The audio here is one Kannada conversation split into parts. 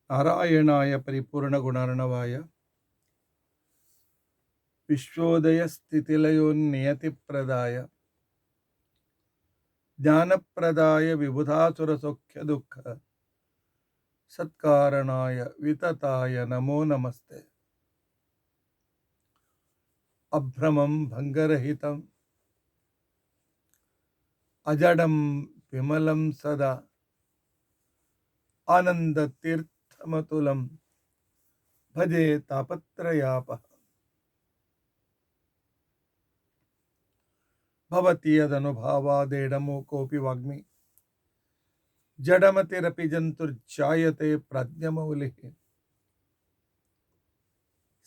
नारायणाय परिपूर्णगुणार्णवाय विश्वोदयस्थितिलयोन्नियतिप्रदाय ज्ञानप्रदाय विबुधासुरसौख्यदुःख सत्कारणाय वितताय नमो नमस्ते। अभ्रमं भङ्गरहितम् अजडं विमलं सदा आनन्दतीर्थमतुलं भजे तापत्रयापः। भवति यदनुभावादेडमूकोऽपि वाग्मी जडमतिरपि जन्तुर्जायते प्राज्ञमौलिः।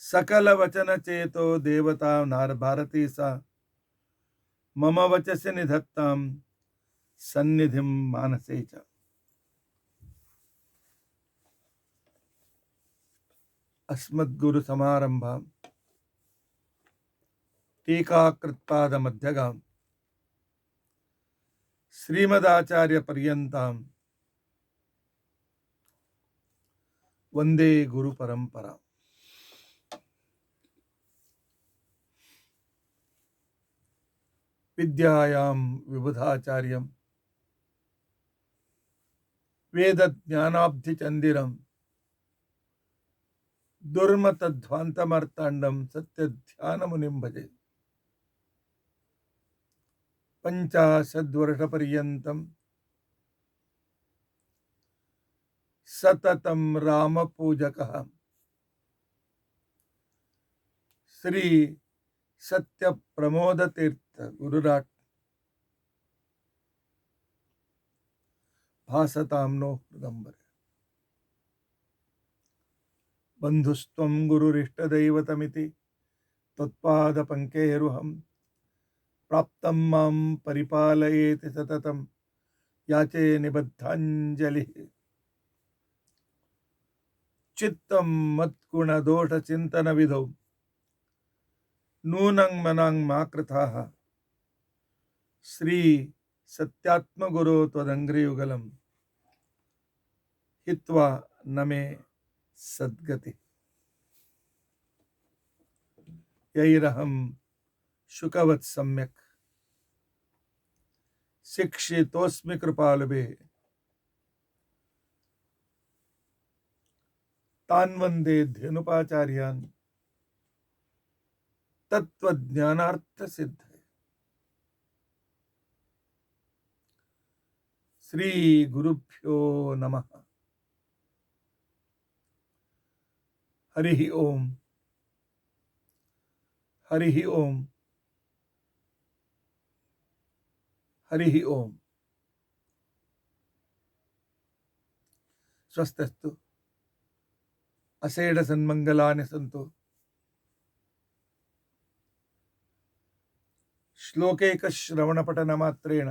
सकलवचनचेतो देवता भारती सा मम वचसि निधत्तां सन्निधिं मानसे च। अस्मद्गुरुसमारम्भां टीकाकृत्पादमध्यगां श्रीमदाचार्यपर्यन्तां वन्दे गुरुपरम्परां। विद्यायां विबुधाचार्यं वेदज्ञानाब्धिचन्दिरं दुर्मतध्वान्तमर्ताण्डं सत्यध्यानमुनिं भजे। 50 वर्षपर्यन्तं सततं रामपूजकः श्री सत्यप्रमोदतीर्थ गुरुराट् भासतां नो हृदम्बरे। बन्धुस्त्वं गुरुरिष्टदैवतमिति त्वत्पादपङ्केरुहं प्राप्तं मां परिपालयेति सततं याचे निबद्धाञ्जलिः। चित्तं मत्गुणदोषचिन्तनविधौ नूनं मनां मा कृताः श्री सत्यात्मगुरो त्वदङ्घ्रियुगलं हित्वा न मे सद्गति। यैरहं शुकवत् सम्यक् शिक्षितोऽस्मि कृपालुभिः तान् वन्दे धेनुपाचार्यान् तत्त्वज्ञानार्थसिद्धये। श्री गुरुभ्यो नमः। हरिः ओम हरिः ओम हरिः ओम। स्वस्तिस्तु अषेढ सन्मंगलानि सन्तु। श्लोकैकश्रवणपठनमात्रेण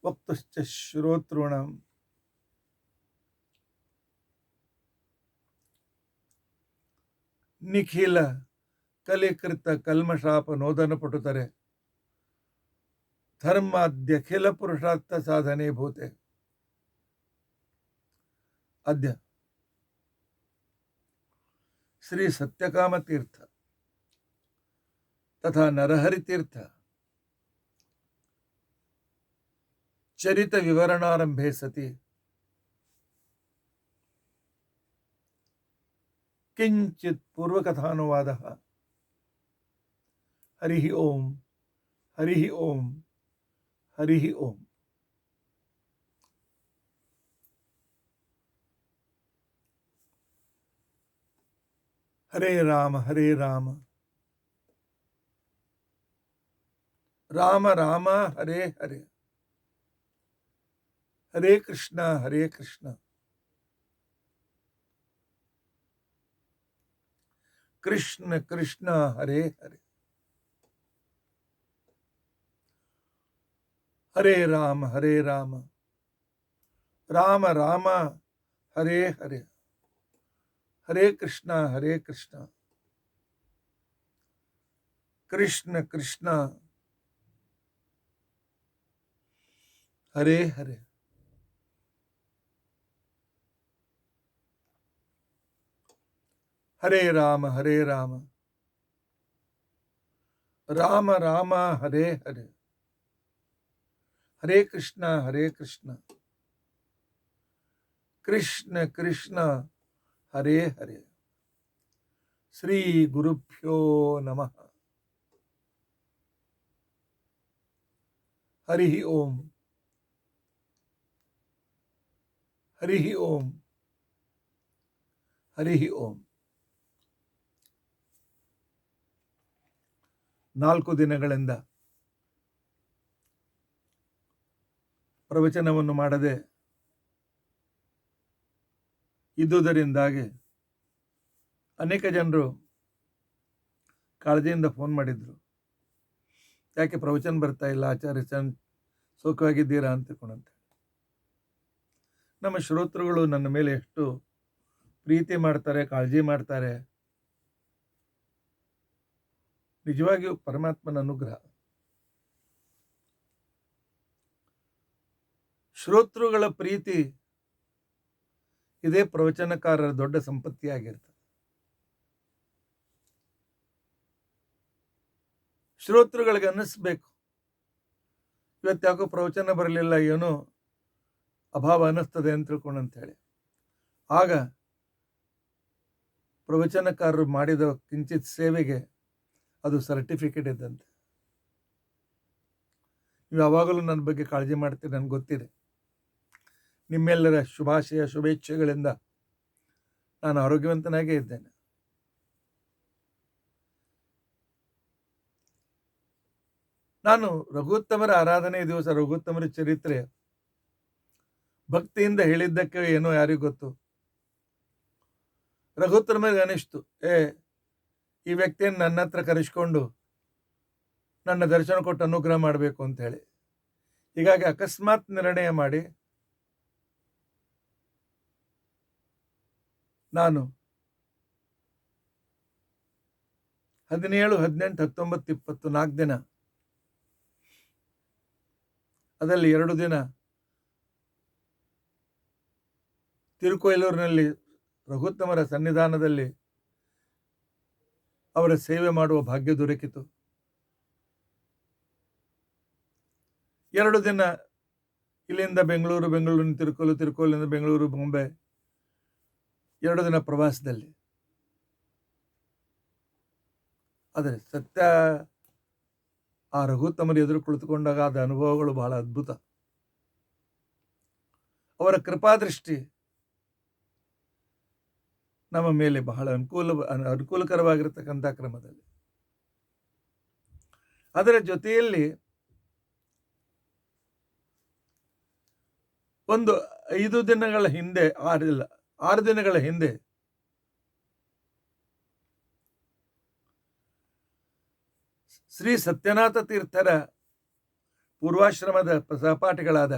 वक्तुश्च श्रोतॄणां निखिल कलिकृत कल्मषापनोदनपटुतरे धर्माद्यखिल पुरुषार्थ साधने भूते। अद्य श्री सत्यकामतीर्थ तथा नरहरितीर्थ चरित विवरणारंभे सति किंचित पूर्वकथानुवादः। हरिः ओम हरिः ओम हरिः ओम। हरे राम राम राम हरे हरे, हरे कृष्ण कृष्ण कृष्ण हरे हरे, हरे राम राम राम हरे हरे, हरे कृष्ण कृष्ण कृष्ण हरे हरे। ಹರೇ ರಾಮ ಹರೇ ರಾಮ ರಾಮ ರಾಮ ಹರೇ ಹರೇ ಹರೇ ಕೃಷ್ಣ ಕೃಷ್ಣ ಕೃಷ್ಣ ಹರೇ ಹರೇ. ಶ್ರೀ ಗುರುಭ್ಯೋ ನಮಃ. ಹರಿ ಓಂ ಹರಿ ಓಂ ಹರಿ ಓಂ. 4 ದಿನಗಳಿಂದ ಪ್ರವಚನವನ್ನು ಮಾಡದೆ ಇದ್ದುದರಿಂದಾಗಿ ಅನೇಕ ಜನರು ಕಾಳಜಿಯಿಂದ ಫೋನ್ ಮಾಡಿದ್ರು. ಯಾಕೆ ಪ್ರವಚನ ಬರ್ತಾ ಇಲ್ಲ ಆಚಾರ್ಯ ಸೌಖ್ಯವಾಗಿದ್ದೀರಾ ಅಂತ ತಿಳ್ಕೊಂಡಂತೆ. ನಮ್ಮ ಶ್ರೋತೃಗಳು ನನ್ನ ಮೇಲೆ ಎಷ್ಟು ಪ್ರೀತಿ ಮಾಡ್ತಾರೆ, ಕಾಳಜಿ ಮಾಡ್ತಾರೆ. ನಿಜವಾಗಿಯೂ ಪರಮಾತ್ಮನ ಅನುಗ್ರಹ. ಶ್ರೋತೃಗಳ ಪ್ರೀತಿ ಇದೇ ಪ್ರವಚನಕಾರರ ದೊಡ್ಡ ಸಂಪತ್ತಿಯಾಗಿರ್ತದೆ. ಶ್ರೋತೃಗಳಿಗೆ ಅನ್ನಿಸ್ಬೇಕು, ಇವತ್ತಾಕೋ ಪ್ರವಚನ ಬರಲಿಲ್ಲ, ಏನೋ ಅಭಾವ ಅನ್ನಿಸ್ತದೆ ಅಂತ ತಿಳ್ಕೊಂಡು ಹೇಳಿ. ಆಗ ಪ್ರವಚನಕಾರರು ಮಾಡಿದ ಕಿಂಚಿತ್ ಸೇವೆಗೆ ಅದು ಸರ್ಟಿಫಿಕೇಟ್ ಇದ್ದಂತೆ. ನೀವು ಯಾವಾಗಲೂ ನನ್ನ ಬಗ್ಗೆ ಕಾಳಜಿ ಮಾಡ್ತೀರಿ, ನನಗೆ ಗೊತ್ತಿದೆ. ನಿಮ್ಮೆಲ್ಲರ ಶುಭಾಶಯ ಶುಭೇಚ್ಛೆಗಳಿಂದ ನಾನು ಆರೋಗ್ಯವಂತನಾಗೇ ಇದ್ದೇನೆ. ನಾನು ರಘುತ್ತಮರ ಆರಾಧನೆ ದಿವಸ ರಘುತ್ತಮರ ಚರಿತ್ರೆ ಭಕ್ತಿಯಿಂದ ಹೇಳಿದ್ದಕ್ಕೆ ಏನೋ ಯಾರಿಗೂ ಗೊತ್ತು. ರಘುತ್ತಮರಿಗೆ ಅನಿಸ್ತು, ಈ ವ್ಯಕ್ತಿಯನ್ನು ನನ್ನ ಹತ್ರ ಕರೆಸ್ಕೊಂಡು ನನ್ನ ದರ್ಶನ ಕೊಟ್ಟು ಅನುಗ್ರಹ ಮಾಡಬೇಕು ಅಂತ ಹೇಳಿ. ಹೀಗಾಗಿ ಅಕಸ್ಮಾತ್ ನಿರ್ಣಯ ಮಾಡಿ ನಾನು 17, 18, 19, 20 4 ದಿನ, ಅದರಲ್ಲಿ 2 ದಿನ ತಿರುಕೊಯ್ಲೂರಿನಲ್ಲಿ ರಘುತ್ತಮರ ಸನ್ನಿಧಾನದಲ್ಲಿ ಅವರ ಸೇವೆ ಮಾಡುವ ಭಾಗ್ಯ ದೊರಕಿತು. 2 ದಿನ ಇಲ್ಲಿಂದ ಬೆಂಗಳೂರಿನ ತಿರುಕೋಲಿಂದ ಬೆಂಗಳೂರು, ಬಾಂಬೆ, 2 ದಿನ ಪ್ರವಾಸದಲ್ಲಿ. ಆದರೆ ಸತ್ಯ, ಆ ರಘುತ್ತಮರು ಎದುರು ಕುಳಿತುಕೊಂಡಾಗ ಆದ ಅನುಭವಗಳು ಬಹಳ ಅದ್ಭುತ. ಅವರ ಕೃಪಾದೃಷ್ಟಿ ನಮ್ಮ ಮೇಲೆ ಬಹಳ ಅನುಕೂಲಕರವಾಗಿರತಕ್ಕಂಥ ಕ್ರಮದಲ್ಲಿ. ಅದರ ಜೊತೆಯಲ್ಲಿ ಒಂದು 5 ದಿನಗಳ ಹಿಂದೆ, 6 ದಿನಗಳ ಹಿಂದೆ ಶ್ರೀ ಸತ್ಯನಾಥ ತೀರ್ಥರ ಪೂರ್ವಾಶ್ರಮದ ಸಹಪಾಠಿಗಳಾದ,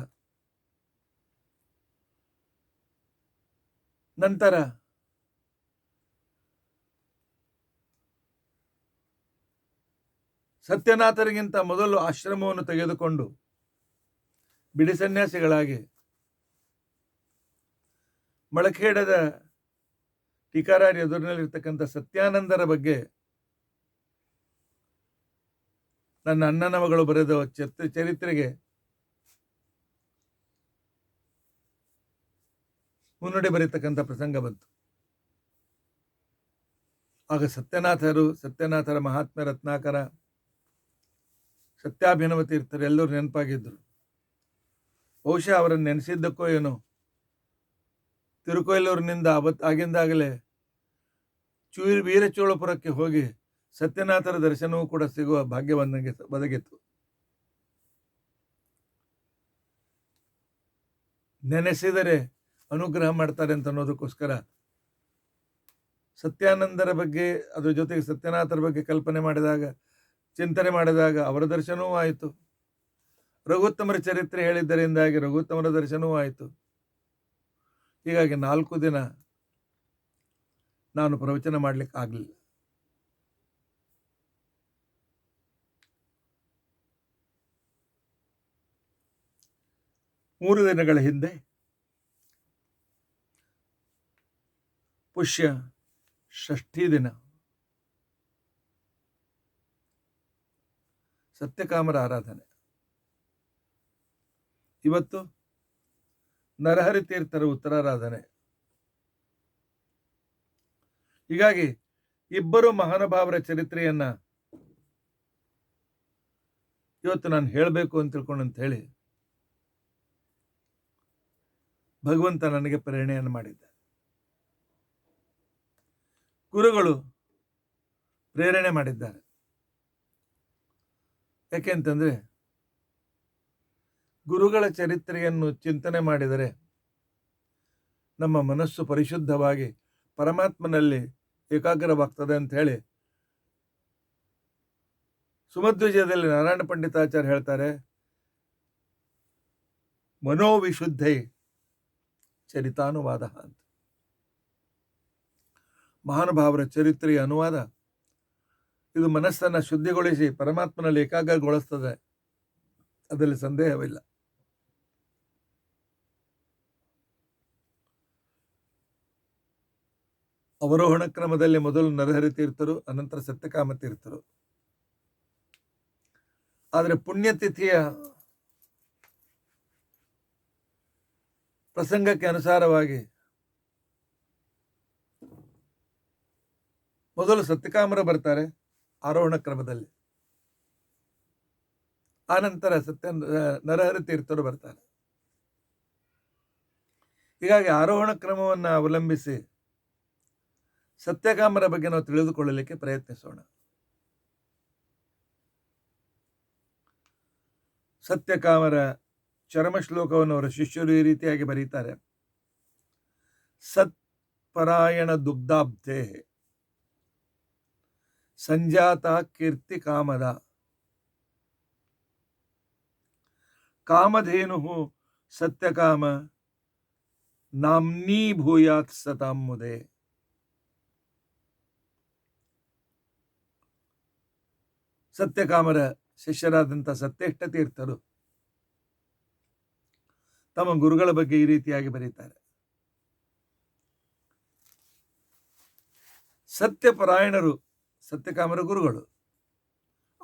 ನಂತರ ಸತ್ಯನಾಥರಿಗಿಂತ ಮೊದಲು ಆಶ್ರಮವನ್ನು ತೆಗೆದುಕೊಂಡು ಬಿಡಿ ಸನ್ಯಾಸಿಗಳಾಗಿ ಮಳಖೇಡದ ಟೀಕಾರಾರಿ ಎದುರಿನಲ್ಲಿರ್ತಕ್ಕಂಥ ಸತ್ಯಾನಂದರ ಬಗ್ಗೆ ನನ್ನ ಅಣ್ಣನ ಮಗಳು ಬರೆದ ಚರಿತ್ರೆಗೆ ಮುನ್ನುಡಿ ಬರೀತಕ್ಕಂಥ ಪ್ರಸಂಗ ಬಂತು. ಆಗ ಸತ್ಯನಾಥರ ಮಹಾತ್ಮ ರತ್ನಾಕರ, ಸತ್ಯಾಭಿನವ ತೀರ್ಥರು ಎಲ್ಲರೂ ನೆನಪಾಗಿದ್ದರು. ಬಹುಶಃ ಅವರನ್ನು ನೆನೆಸಿದ್ದಕ್ಕೋ ಏನೋ ತಿರುಕೊಯ್ಲೂರಿನಿಂದ ಆಗಿಂದಾಗಲೇ ವೀರಚೋಳಪುರಕ್ಕೆ ಹೋಗಿ ಸತ್ಯನಾಥರ ದರ್ಶನವೂ ಕೂಡ ಸಿಗುವ ಭಾಗ್ಯ ಒದಗಿತ್ತು. ನೆನೆಸಿದರೆ ಅನುಗ್ರಹ ಮಾಡ್ತಾರೆ ಅಂತ ಅನ್ನೋದಕ್ಕೋಸ್ಕರ ಸತ್ಯಾನಂದರ ಬಗ್ಗೆ, ಅದ್ರ ಜೊತೆಗೆ ಸತ್ಯನಾಥರ ಬಗ್ಗೆ ಚಿಂತನೆ ಮಾಡಿದಾಗ ಅವರ ದರ್ಶನವೂ ಆಯಿತು. ರಘುತ್ತಮರ ಚರಿತ್ರೆ ಹೇಳಿದ್ದರಿಂದಾಗಿ ರಘುತ್ತಮರ ದರ್ಶನವೂ ಆಯಿತು. ಹೀಗಾಗಿ 4 ದಿನ ನಾನು ಪ್ರವಚನ ಮಾಡಲಿಕ್ಕೆ ಆಗಲಿಲ್ಲ. ಮೂರು ದಿನಗಳ ಹಿಂದೆ ಪುಷ್ಯ ಷಷ್ಠಿ ದಿನ ಸತ್ಯಕಾಮರ ಆರಾಧನೆ. ಇವತ್ತು ನರಹರಿ ತೀರ್ಥರ ಉತ್ತರಾರಾಧನೆ. ಹೀಗಾಗಿ ಇಬ್ಬರು ಮಹಾನುಭಾವರ ಚರಿತ್ರೆಯನ್ನ ಇವತ್ತು ನಾನು ಹೇಳಬೇಕು ಅಂತ ತಿಳ್ಕೊಂಡಂತ ಹೇಳಿ ಭಗವಂತ ನನಗೆ ಪ್ರೇರಣೆಯನ್ನು ಮಾಡಿದ್ದ. ಗುರುಗಳು ಪ್ರೇರಣೆ ಮಾಡಿದ್ದಾರೆ. ಯಾಕೆಂತಂದ್ರೆ ಗುರುಗಳ ಚರಿತ್ರೆಯನ್ನು ಚಿಂತನೆ ಮಾಡಿದರೆ ನಮ್ಮ ಮನಸ್ಸು ಪರಿಶುದ್ಧವಾಗಿ ಪರಮಾತ್ಮನಲ್ಲಿ ಏಕಾಗ್ರವಾಗ್ತದೆ ಅಂತ ಹೇಳಿ ಸುಮಧ್ವಿಜಯದಲ್ಲಿ ನಾರಾಯಣ ಪಂಡಿತಾಚಾರ್ಯ ಹೇಳ್ತಾರೆ, ಮನೋವಿಶುದ್ಧೈ ಚರಿತಾನುವಾದ ಅಂತ. ಮಹಾನುಭಾವರ ಚರಿತ್ರೆಯ ಅನುವಾದ ಇದು ಮನಸ್ಸನ್ನು ಶುದ್ಧಿಗೊಳಿಸಿ ಪರಮಾತ್ಮನಲ್ಲಿ ಏಕಾಗ್ರಗೊಳಿಸ್ತದೆ, ಅದರಲ್ಲಿ ಸಂದೇಹವಿಲ್ಲ. ಅವರೋಹಣ ಕ್ರಮದಲ್ಲಿ ಮೊದಲು ನರಹರಿ ತೀರ್ಥರು, ಅನಂತರ ಸತ್ಯಕಾಮ ತೀರ್ಥರು. ಆದರೆ ಪುಣ್ಯತಿಥಿಯ ಪ್ರಸಂಗಕ್ಕೆ ಅನುಸಾರವಾಗಿ ಮೊದಲು ಸತ್ಯಕಾಮರು ಬರ್ತಾರೆ ಆರೋಹಣ ಕ್ರಮದಲ್ಲಿ, ಆನಂತರ ನರಹರಿ ತೀರ್ಥರು ಬರ್ತಾರೆ. ಹೀಗಾಗಿ ಆರೋಹಣ ಕ್ರಮವನ್ನು ಅವಲಂಬಿಸಿ ಸತ್ಯಕಾಮರ ಬಗ್ಗೆ ನಾವು ತಿಳಿದುಕೊಳ್ಳಲಿಕ್ಕೆ ಪ್ರಯತ್ನಿಸೋಣ. ಸತ್ಯಕಾಮರ ಚರಮ ಶ್ಲೋಕವನ್ನು ಅವರ ಶಿಷ್ಯರು ಈ ರೀತಿಯಾಗಿ ಬರೀತಾರೆ. ಸತ್ಪರಾಯಣ ದುಗ್ಧಾಬ್ಧೆ ಸಂಜಾತ ಕೀರ್ತಿ ಕಾಮದ ಕಾಮಧೇನು ಸತ್ಯಕಾಮ ನಾಮ್ನೀ ಭೂಯಾತ್ ಸತಾಂ ಮುದೆ. ಸತ್ಯಕಾಮರ ಶಿಷ್ಯರಾದಂಥ ಸತ್ಯೇಷ್ಟ ತೀರ್ಥರು ತಮ್ಮ ಗುರುಗಳ ಬಗ್ಗೆ ಈ ರೀತಿಯಾಗಿ ಬರೀತಾರೆ. ಸತ್ಯಪರಾಯಣರು ಸತ್ಯಕಾಮರ ಗುರುಗಳು,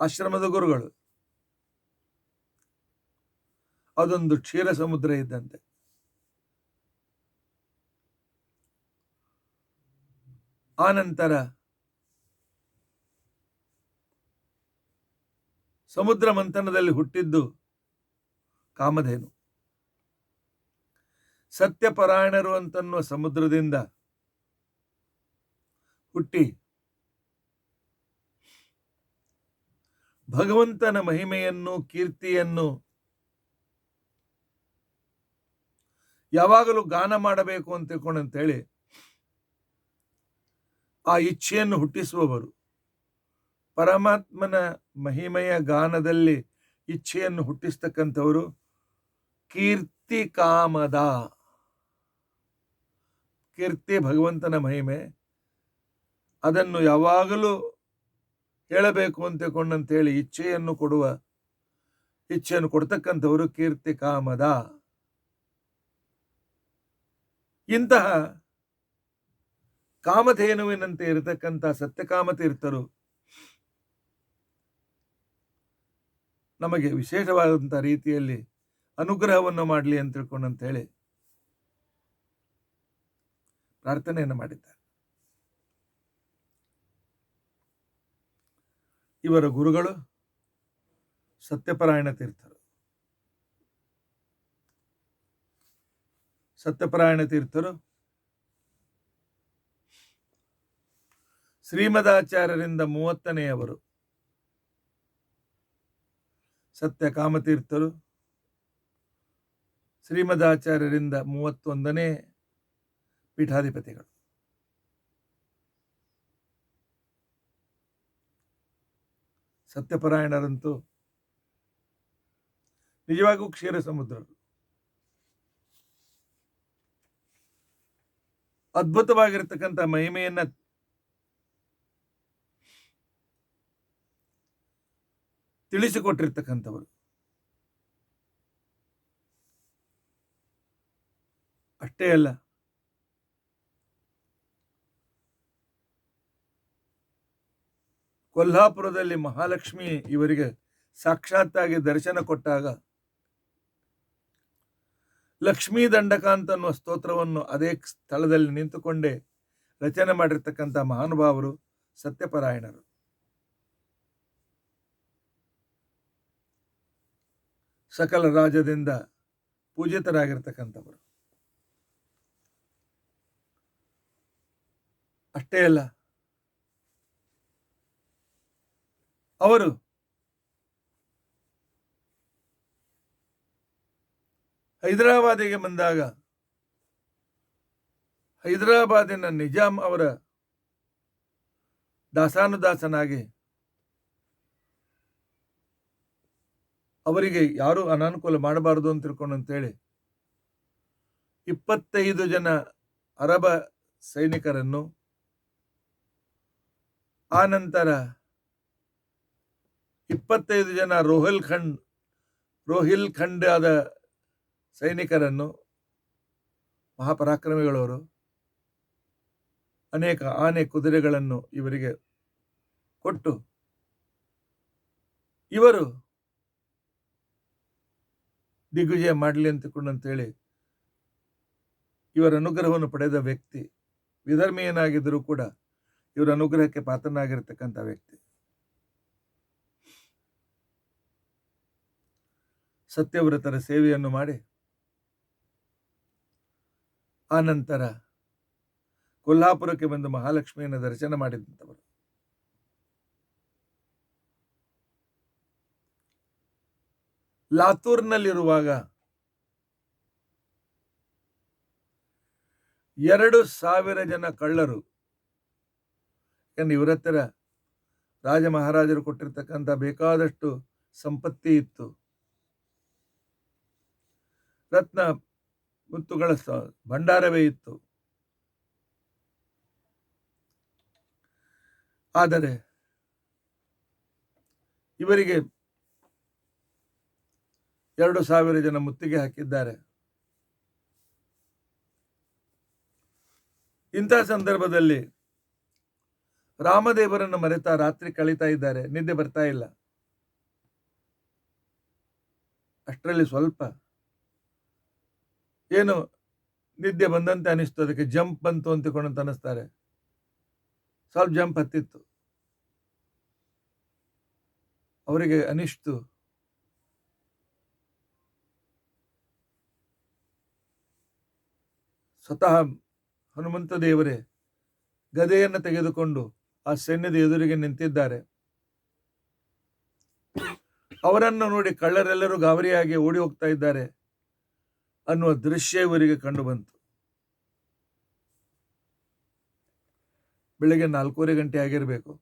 ಆಶ್ರಮದ ಗುರುಗಳು. ಅದೊಂದು ಕ್ಷೀರ ಸಮುದ್ರ ಇದ್ದಂತೆ. ಆನಂತರ ಸಮುದ್ರ ಮಂಥನದಲ್ಲಿ ಹುಟ್ಟಿದ್ದು ಕಾಮಧೇನು. ಸತ್ಯಪರಾಯಣರು ಅಂತನ್ನುವ ಸಮುದ್ರದಿಂದ ಹುಟ್ಟಿ ಭಗವಂತನ ಮಹಿಮೆಯನ್ನು ಕೀರ್ತಿಯನ್ನು ಯಾವಾಗಲೂ ಗಾನ ಮಾಡಬೇಕು ಅಂತ ತಿಳ್ಕೊಂಡಂತೇಳಿ ಆ ಇಚ್ಛೆಯನ್ನು ಹುಟ್ಟಿಸುವವರು, ಪರಮಾತ್ಮನ ಮಹಿಮೆಯ ಗಾನದಲ್ಲಿ ಇಚ್ಛೆಯನ್ನು ಹುಟ್ಟಿಸ್ತಕ್ಕಂಥವರು ಕೀರ್ತಿ ಕಾಮದ. ಕೀರ್ತಿ ಭಗವಂತನ ಮಹಿಮೆ, ಅದನ್ನು ಯಾವಾಗಲೂ ಹೇಳಬೇಕು ಅಂತ ತಿಳ್ಕೊಂಡಂತೇಳಿ ಇಚ್ಛೆಯನ್ನು ಕೊಡ್ತಕ್ಕಂಥವರು ಕೀರ್ತಿ ಕಾಮದ. ಇಂತಹ ಕಾಮಧೇನುವಿನಂತೆ ಇರತಕ್ಕಂಥ ಸತ್ಯಕಾಮ ತೀರ್ಥರು ನಮಗೆ ವಿಶೇಷವಾದಂಥ ರೀತಿಯಲ್ಲಿ ಅನುಗ್ರಹವನ್ನು ಮಾಡಲಿ ಅಂತ ತಿಳ್ಕೊಂಡಂತೇಳಿ ಪ್ರಾರ್ಥನೆಯನ್ನು ಮಾಡಿದ್ದಾರೆ. ಇವರ ಗುರುಗಳು ಸತ್ಯಪರಾಯಣ ತೀರ್ಥರು. ಸತ್ಯಪರಾಯಣ ತೀರ್ಥರು ಶ್ರೀಮದಾಚಾರ್ಯರಿಂದ 30ನೆಯವರು. ಸತ್ಯಕಾಮತೀರ್ಥರು ಶ್ರೀಮದಾಚಾರ್ಯರಿಂದ 31ನೇ ಪೀಠಾಧಿಪತಿಗಳು. ಸತ್ಯಪರಾಯಣರಂತೂ ನಿಜವಾಗೂ ಕ್ಷೀರ ಸಮುದ್ರರು. ಅದ್ಭುತವಾಗಿರ್ತಕ್ಕಂಥ ಮಹಿಮೆಯನ್ನ ತಿಳಿಸಿಕೊಟ್ಟಿರ್ತಕ್ಕಂಥವರು. ಅಷ್ಟೇ ಅಲ್ಲ, ಕೊಲ್ಹಾಪುರದಲ್ಲಿ ಮಹಾಲಕ್ಷ್ಮಿ ಇವರಿಗೆ ಸಾಕ್ಷಾತ್ತಾಗಿ ದರ್ಶನ ಕೊಟ್ಟಾಗ ಲಕ್ಷ್ಮೀ ದಂಡಕ ಅಂತನ್ನುವ ಸ್ತೋತ್ರವನ್ನು ಅದೇ ಸ್ಥಳದಲ್ಲಿ ನಿಂತುಕೊಂಡೇ ರಚನೆ ಮಾಡಿರ್ತಕ್ಕಂಥ ಮಹಾನುಭಾವರು ಸತ್ಯಪರಾಯಣರು. ಸಕಲ ರಾಜ್ಯದಿಂದ ಪೂಜಿತರಾಗಿರ್ತಕ್ಕಂಥವರು. ಅಷ್ಟೇ ಅಲ್ಲ, ಅವರು ಹೈದರಾಬಾದಿಗೆ ಬಂದಾಗ ಹೈದರಾಬಾದಿನ ನಿಜಾಂ ಅವರ ದಾಸಾನುದಾಸನಾಗಿ ಅವರಿಗೆ ಯಾರೂ ಅನಾನುಕೂಲ ಮಾಡಬಾರದು ಅಂತ ತಿಳ್ಕೊಂಡು ಅಂತೇಳಿ 25 ಜನ ಅರಬ ಸೈನಿಕರನ್ನು, ಆ ನಂತರ 25 ಜನ ರೋಹಿಲ್ ಖಂಡ್ ಆದ ಸೈನಿಕರನ್ನು, ಮಹಾಪರಾಕ್ರಮಿಗಳವರು, ಅನೇಕ ಆನೆ ಕುದುರೆಗಳನ್ನು ಇವರಿಗೆ ಕೊಟ್ಟು ಇವರು ದಿಗ್ವಿಜಯ ಮಾಡಲಿ ಅಂತೇಳಿ ಇವರ ಅನುಗ್ರಹವನ್ನು ಪಡೆದ ವ್ಯಕ್ತಿ. ವಿಧರ್ಮೀಯನಾಗಿದ್ದರೂ ಕೂಡ ಇವರ ಅನುಗ್ರಹಕ್ಕೆ ಪಾತ್ರನಾಗಿರ್ತಕ್ಕಂಥ ವ್ಯಕ್ತಿ. ಸತ್ಯವ್ರತರ ಸೇವೆಯನ್ನು ಮಾಡಿ ಆ ನಂತರ ಕೊಲ್ಹಾಪುರಕ್ಕೆ ಬಂದು ಮಹಾಲಕ್ಷ್ಮಿಯನ್ನು ದರ್ಶನ ಮಾಡಿದಂಥವರು. ಲಾತೂರ್ನಲ್ಲಿರುವಾಗ 2,000 ಜನ ಕಳ್ಳರು, ಯಾಕಂದ್ರೆ ಇವರ ಹತ್ತಿರ ರಾಜ ಮಹಾರಾಜರು ಕೊಟ್ಟಿರ್ತಕ್ಕಂಥ ಬೇಕಾದಷ್ಟು ಸಂಪತ್ತಿ ಇತ್ತು, ರತ್ನ ಮುತ್ತುಗಳ ಭಂಡಾರವೇ ಇತ್ತು. ಆದರೆ ಇವರಿಗೆ 2,000 ಜನ ಮುತ್ತಿಗೆ ಹಾಕಿದ್ದಾರೆ. ಇಂತಹ ಸಂದರ್ಭದಲ್ಲಿ ರಾಮದೇವರನ್ನು ಮರೆತಾ ರಾತ್ರಿ ಕಳೀತಾ ಇದ್ದಾರೆ, ನಿದ್ದೆ ಬರ್ತಾ ಇಲ್ಲ. ಅಷ್ಟರಲ್ಲಿ ಸ್ವಲ್ಪ ಏನು ನಿದ್ದೆ ಬಂದಂತೆ ಅನಿಸ್ತು, ಅದಕ್ಕೆ ಜಂಪ್ ಬಂತು ಅಂತಕೊಂಡು ಅನಿಸ್ತಾರೆ. ಸ್ವಲ್ಪ ಜಂಪ್ ಹತ್ತಿತ್ತು. ಅವರಿಗೆ ಅನಿಸ್ತು ಸ್ವತಃ ಹನುಮಂತ ದೇವರೇ ಗದೆಯನ್ನು ತೆಗೆದುಕೊಂಡು ಆ ಸೈನ್ಯದ ಎದುರಿಗೆ ನಿಂತಿದ್ದಾರೆ. ಅವರನ್ನು ನೋಡಿ ಕಳ್ಳರೆಲ್ಲರೂ ಗಾಬರಿಯಾಗಿ ಓಡಿ ಹೋಗ್ತಾ ಇದ್ದಾರೆ ಅನ್ನುವ ದೃಶ್ಯ ಇವರಿಗೆ ಕಂಡು ಬಂತು. ಬೆಳಿಗ್ಗೆ 4:15 ಗಂಟೆ ಆಗಿರಬೇಕು.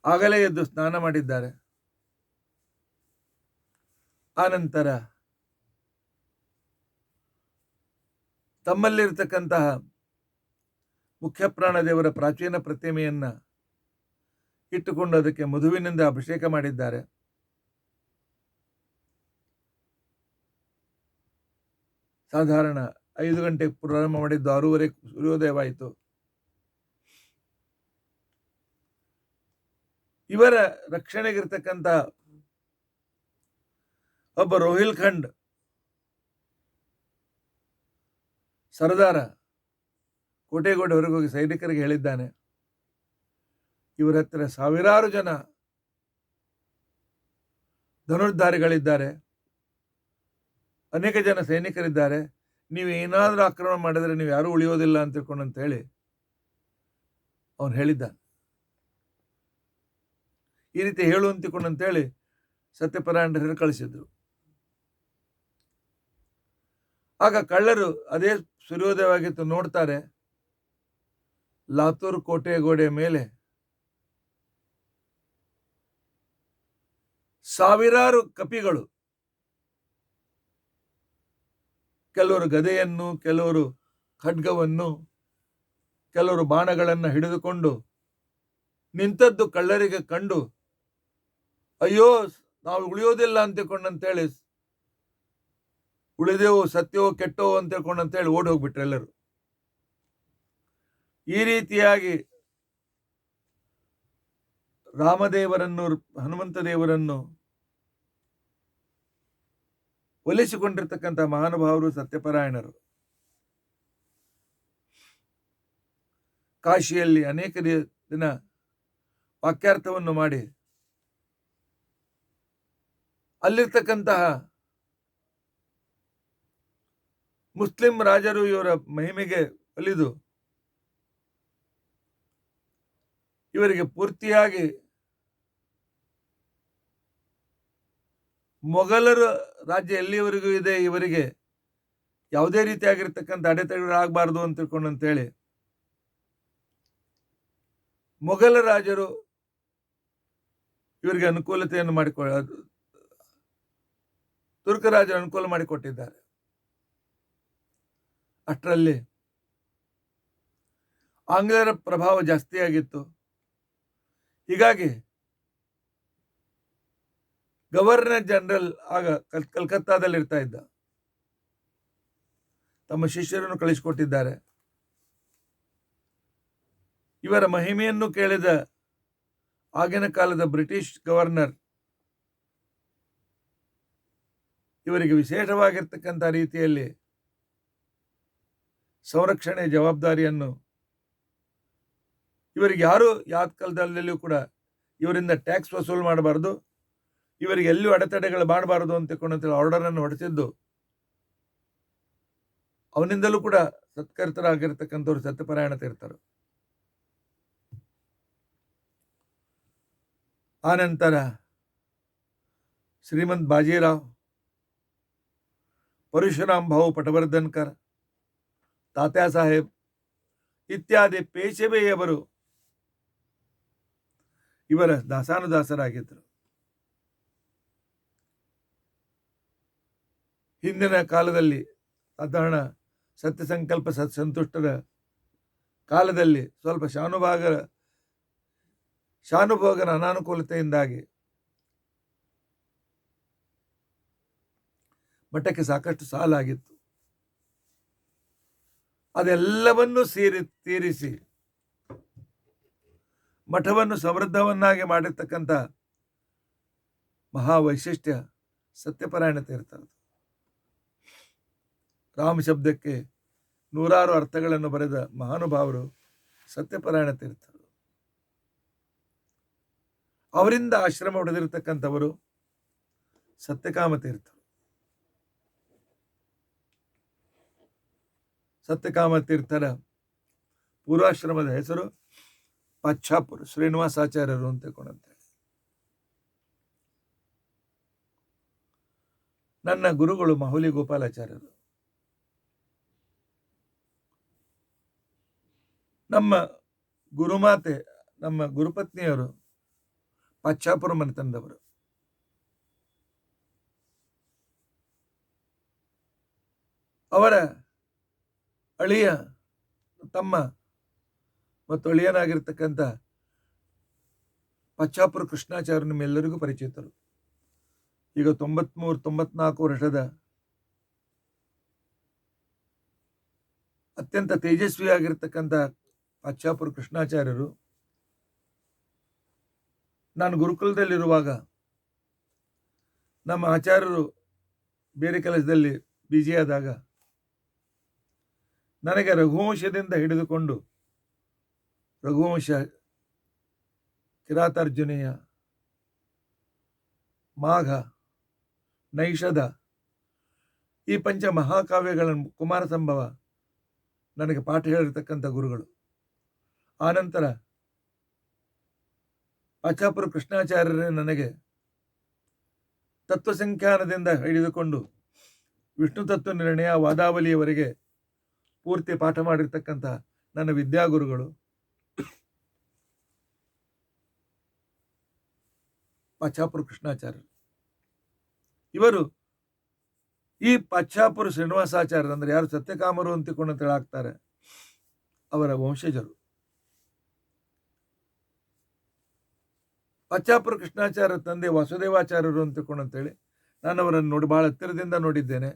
ಆಗಲೇ ಎದ್ದು ಸ್ನಾನ ಮಾಡಿದ್ದಾರೆ. ಆನಂತರ ತಮ್ಮಲ್ಲಿರ್ತಕ್ಕಂತಹ ಮುಖ್ಯಪ್ರಾಣ ದೇವರ ಪ್ರಾಚೀನ ಪ್ರತಿಮೆಯನ್ನ ಇಟ್ಟುಕೊಂಡು ಅದಕ್ಕೆ ಮಧುವಿನಿಂದ ಅಭಿಷೇಕ ಮಾಡಿದ್ದಾರೆ. ಸಾಧಾರಣ 5 ಗಂಟೆಗೆ ಪ್ರಾರಂಭ ಮಾಡಿದ್ದು 6:30 ಸೂರ್ಯೋದಯವಾಯಿತು. ಇವರ ರಕ್ಷಣೆಗಿರ್ತಕ್ಕಂಥ ಒಬ್ಬ ರೋಹಿಲ್ ಖಂಡ್ ಸರದಾರ ಕೋಟೆಗೋಡೆ ಹೊರಗೆ ಹೋಗಿ ಸೈನಿಕರಿಗೆ ಹೇಳಿದ್ದಾನೆ, ಇವರ ಹತ್ತಿರ ಸಾವಿರಾರು ಜನ ಧನುರ್ಧಾರಿಗಳಿದ್ದಾರೆ, ಅನೇಕ ಜನ ಸೈನಿಕರಿದ್ದಾರೆ, ನೀವು ಏನಾದರೂ ಆಕ್ರಮಣ ಮಾಡಿದರೆ ನೀವು ಯಾರೂ ಉಳಿಯೋದಿಲ್ಲ ಅಂತ ತಿಳ್ಕೊಂಡು ಅಂತ ಹೇಳಿ ಅವನು ಹೇಳಿದ್ದಾನೆ. ಈ ರೀತಿ ಹೇಳು ಅಂತಿಕೊಂಡು ಅಂತೇಳಿ ಸತ್ಯಪರಾಯಣರು ಕಳಿಸಿದ್ರು. ಆಗ ಕಳ್ಳರು ಅದೇ ಸೂರ್ಯೋದಯವಾಗಿತ್ತು ನೋಡ್ತಾರೆ, ಲಾತೂರ್ ಕೋಟೆ ಗೋಡೆ ಮೇಲೆ ಸಾವಿರಾರು ಕಪಿಗಳು, ಕೆಲವರು ಗದೆಯನ್ನು, ಕೆಲವರು ಖಡ್ಗವನ್ನು, ಕೆಲವರು ಬಾಣಗಳನ್ನು ಹಿಡಿದುಕೊಂಡು ನಿಂತದ್ದು ಕಳ್ಳರಿಗೆ ಕಂಡು ಅಯ್ಯೋ ನಾವು ಉಳಿಯೋದಿಲ್ಲ ಅಂತಕೊಂಡಂತೇಳಿ, ಉಳಿದೆವು ಸತ್ಯವೋ ಕೆಟ್ಟೋ ಅಂತ ತಿಳ್ಕೊಂಡಂತೇಳಿ ಓಡಿ ಹೋಗ್ಬಿಟ್ರು ಎಲ್ಲರೂ. ಈ ರೀತಿಯಾಗಿ ರಾಮದೇವರನ್ನು, ಹನುಮಂತ ದೇವರನ್ನು ಒಲಿಸಿಕೊಂಡಿರ್ತಕ್ಕಂಥ ಮಹಾನುಭಾವರು, ಸತ್ಯಪರಾಯಣರು. ಕಾಶಿಯಲ್ಲಿ ಅನೇಕ ದಿನ ವಾಕ್ಯಾರ್ಥವನ್ನು ಮಾಡಿ ಅಲ್ಲಿರ್ತಕ್ಕಂತಹ ಮುಸ್ಲಿಂ ರಾಜರು ಇವರ ಮಹಿಮೆಗೆ ಒಲಿದು ಇವರಿಗೆ ಪೂರ್ತಿಯಾಗಿ ಮೊಘಲರ ರಾಜ್ಯ ಎಲ್ಲಿಯವರೆಗೂ ಇದೆ, ಇವರಿಗೆ ಯಾವುದೇ ರೀತಿಯಾಗಿರ್ತಕ್ಕಂಥ ಅಡೆತಡೆಗಳಾಗಬಾರ್ದು ಅಂತ ತಿಳ್ಕೊಂಡಂತೇಳಿ ಮೊಘಲ ರಾಜರು ಇವರಿಗೆ ಅನುಕೂಲತೆಯನ್ನು ತುರ್ಕ ರಾಜರು ಅನುಕೂಲ ಮಾಡಿಕೊಟ್ಟಿದ್ದಾರೆ. ಅಷ್ಟರಲ್ಲಿ ಆಂಗ್ಲರ ಪ್ರಭಾವ ಜಾಸ್ತಿಯಾಗಿತ್ತು. ಹೀಗಾಗಿ ಗವರ್ನರ್ ಜನರಲ್ ಆಗ ಕಲ್ಕತ್ತಾದಲ್ಲಿ ಇರ್ತಾ ಇದ್ದ, ತಮ್ಮ ಶಿಷ್ಯರನ್ನು ಕಳಿಸಿಕೊಟ್ಟಿದ್ದಾರೆ. ಇವರ ಮಹಿಮೆಯನ್ನು ಕೇಳಿದ ಆಗಿನ ಕಾಲದ ಬ್ರಿಟಿಷ್ ಗವರ್ನರ್ ಇವರಿಗೆ ವಿಶೇಷವಾಗಿರ್ತಕ್ಕಂಥ ರೀತಿಯಲ್ಲಿ ಸಂರಕ್ಷಣೆ ಜವಾಬ್ದಾರಿಯನ್ನು, ಇವರಿಗೆ ಯಾರು ಯಾವ ಕಾಲದಲ್ಲಿಯೂ ಕೂಡ ಇವರಿಂದ ಟ್ಯಾಕ್ಸ್ ವಸೂಲು ಮಾಡಬಾರ್ದು, ಇವರಿಗೆ ಎಲ್ಲೂ ಅಡೆತಡೆಗಳು ಮಾಡಬಾರದು ಅಂತ ತಿಳ್ಕೊಂಡಂತೇಳಿ ಆರ್ಡರನ್ನು ಹೊಡೆಸಿದ್ದು, ಅವನಿಂದಲೂ ಕೂಡ ಸತ್ಕರ್ತರಾಗಿರ್ತಕ್ಕಂಥವ್ರು ಸತ್ಯಪರಾಯಣ ತೀರ್ಥರು. ಆನಂತರ ಶ್ರೀಮಂತ್ ಬಾಜಿರಾವ್, ಪರಶುರಾಮ್ ಭಾವು ಪಟವರ್ಧನ್ಕರ್, ತಾತ್ಯಾ ಸಾಹೇಬ್ ಇತ್ಯಾದಿ ಪೇಶವೆಯವರು ಇವರ ದಾಸಾನುದಾಸರಾಗಿದ್ದರು. ಹಿಂದಿನ ಕಾಲದಲ್ಲಿ ಸಾಧಾರಣ ಸತ್ಯ ಸಂಕಲ್ಪ ಸತ್ಸಂತುಷ್ಟರ ಕಾಲದಲ್ಲಿ ಸ್ವಲ್ಪ ಶಾನುಭೋಗನ ಅನಾನುಕೂಲತೆಯಿಂದಾಗಿ ಮಠಕ್ಕೆ ಸಾಕಷ್ಟು ಸಾಲಾಗಿತ್ತು. ಅದೆಲ್ಲವನ್ನೂ ತೀರಿಸಿ ಮಠವನ್ನು ಸಮೃದ್ಧವನ್ನಾಗಿ ಮಾಡಿರ್ತಕ್ಕಂಥ ಮಹಾವೈಶಿಷ್ಟ್ಯ ಸತ್ಯಪರಾಯಣ ತೀರ್ಥರದು. ರಾಮ ಶಬ್ದಕ್ಕೆ ನೂರಾರು ಅರ್ಥಗಳನ್ನು ಬರೆದ ಮಹಾನುಭಾವರು ಸತ್ಯಪರಾಯಣ ತೀರ್ಥರು. ಅವರಿಂದ ಆಶ್ರಮ ಹೊಡೆದಿರತಕ್ಕಂಥವರು ಸತ್ಯಕಾಮ ತೀರ್ಥರು. ಸತ್ಯಕಾಮ ತೀರ್ಥರ ಪೂರ್ವಾಶ್ರಮದ ಹೆಸರು ಪಾಚ್ಛಾಪುರ ಶ್ರೀನಿವಾಸಾಚಾರ್ಯರು ಅಂತ ತಿಳ್ಕೊಂಡಂತೆ. ನನ್ನ ಗುರುಗಳು ಮಾಹುಲಿ ಗೋಪಾಲಾಚಾರ್ಯರು. ನಮ್ಮ ಗುರುಮಾತೆ, ನಮ್ಮ ಗುರುಪತ್ನಿಯವರು ಪಾಚ್ಛಾಪುರ ಮನೆತನದವರು. ಅವರ ಅಳಿಯ ತಮ್ಮ ಮತ್ತು ಅಳಿಯನಾಗಿರ್ತಕ್ಕಂಥ ಪಾಚ್ಛಾಪುರ ಕೃಷ್ಣಾಚಾರ್ಯ ನಿಮ್ಮೆಲ್ಲರಿಗೂ ಪರಿಚಿತರು. ಈಗ 93-94 ವರ್ಷದ ಅತ್ಯಂತ ತೇಜಸ್ವಿಯಾಗಿರ್ತಕ್ಕಂಥ ಪಾಚ್ಛಾಪುರ ಕೃಷ್ಣಾಚಾರ್ಯರು ನಾನು ಗುರುಕುಲದಲ್ಲಿರುವಾಗ ನಮ್ಮ ಆಚಾರ್ಯರು ಬೇರೆ ಕೆಲಸದಲ್ಲಿ ಬ್ಯುಸಿಯಾದಾಗ ನನಗೆ ರಘುವಂಶದಿಂದ ಹಿಡಿದುಕೊಂಡು ರಘುವಂಶ, ಕಿರಾತಾರ್ಜುನೀಯ, ಮಾಘ, ನೈಷಧ ಈ ಪಂಚ ಮಹಾಕಾವ್ಯಗಳನ್ನು, ಕುಮಾರ ಸಂಭವ ನನಗೆ ಪಾಠ ಹೇಳಿರ್ತಕ್ಕಂಥ ಗುರುಗಳು. ಆನಂತರ ಪಾಚ್ಛಾಪುರ ಕೃಷ್ಣಾಚಾರ್ಯರೇ ನನಗೆ ತತ್ವಸಂಖ್ಯಾನದಿಂದ ಹಿಡಿದುಕೊಂಡು ವಿಷ್ಣು ತತ್ವ ನಿರ್ಣಯ ವಾದಾವಲಿಯವರೆಗೆ ಪೂರ್ತಿ ಪಾಠ ಮಾಡಿರ್ತಕ್ಕಂಥ ನನ್ನ ವಿದ್ಯಾಗುರುಗಳು ಪಾಚ್ಛಾಪುರ ಕೃಷ್ಣಾಚಾರ್ಯರು. ಇವರು ಈ ಪಾಚ್ಛಾಪುರ ಶ್ರೀನಿವಾಸಾಚಾರ್ಯರು ಅಂದರೆ ಯಾರು ಸತ್ಯಕಾಮರು ಅಂತಿಕೊಂಡು ಹೇಳಾಗ್ತಾರೆ, ಅವರ ವಂಶಜರು. ಪಾಚ್ಛಾಪುರ ಕೃಷ್ಣಾಚಾರ್ಯ ತಂದೆ ವಾಸುದೇವಾಚಾರ್ಯರು ಅಂತೇಳಿ ನಾನು ಅವರನ್ನು ಬಹಳ ಹತ್ತಿರದಿಂದ ನೋಡಿದ್ದೇನೆ.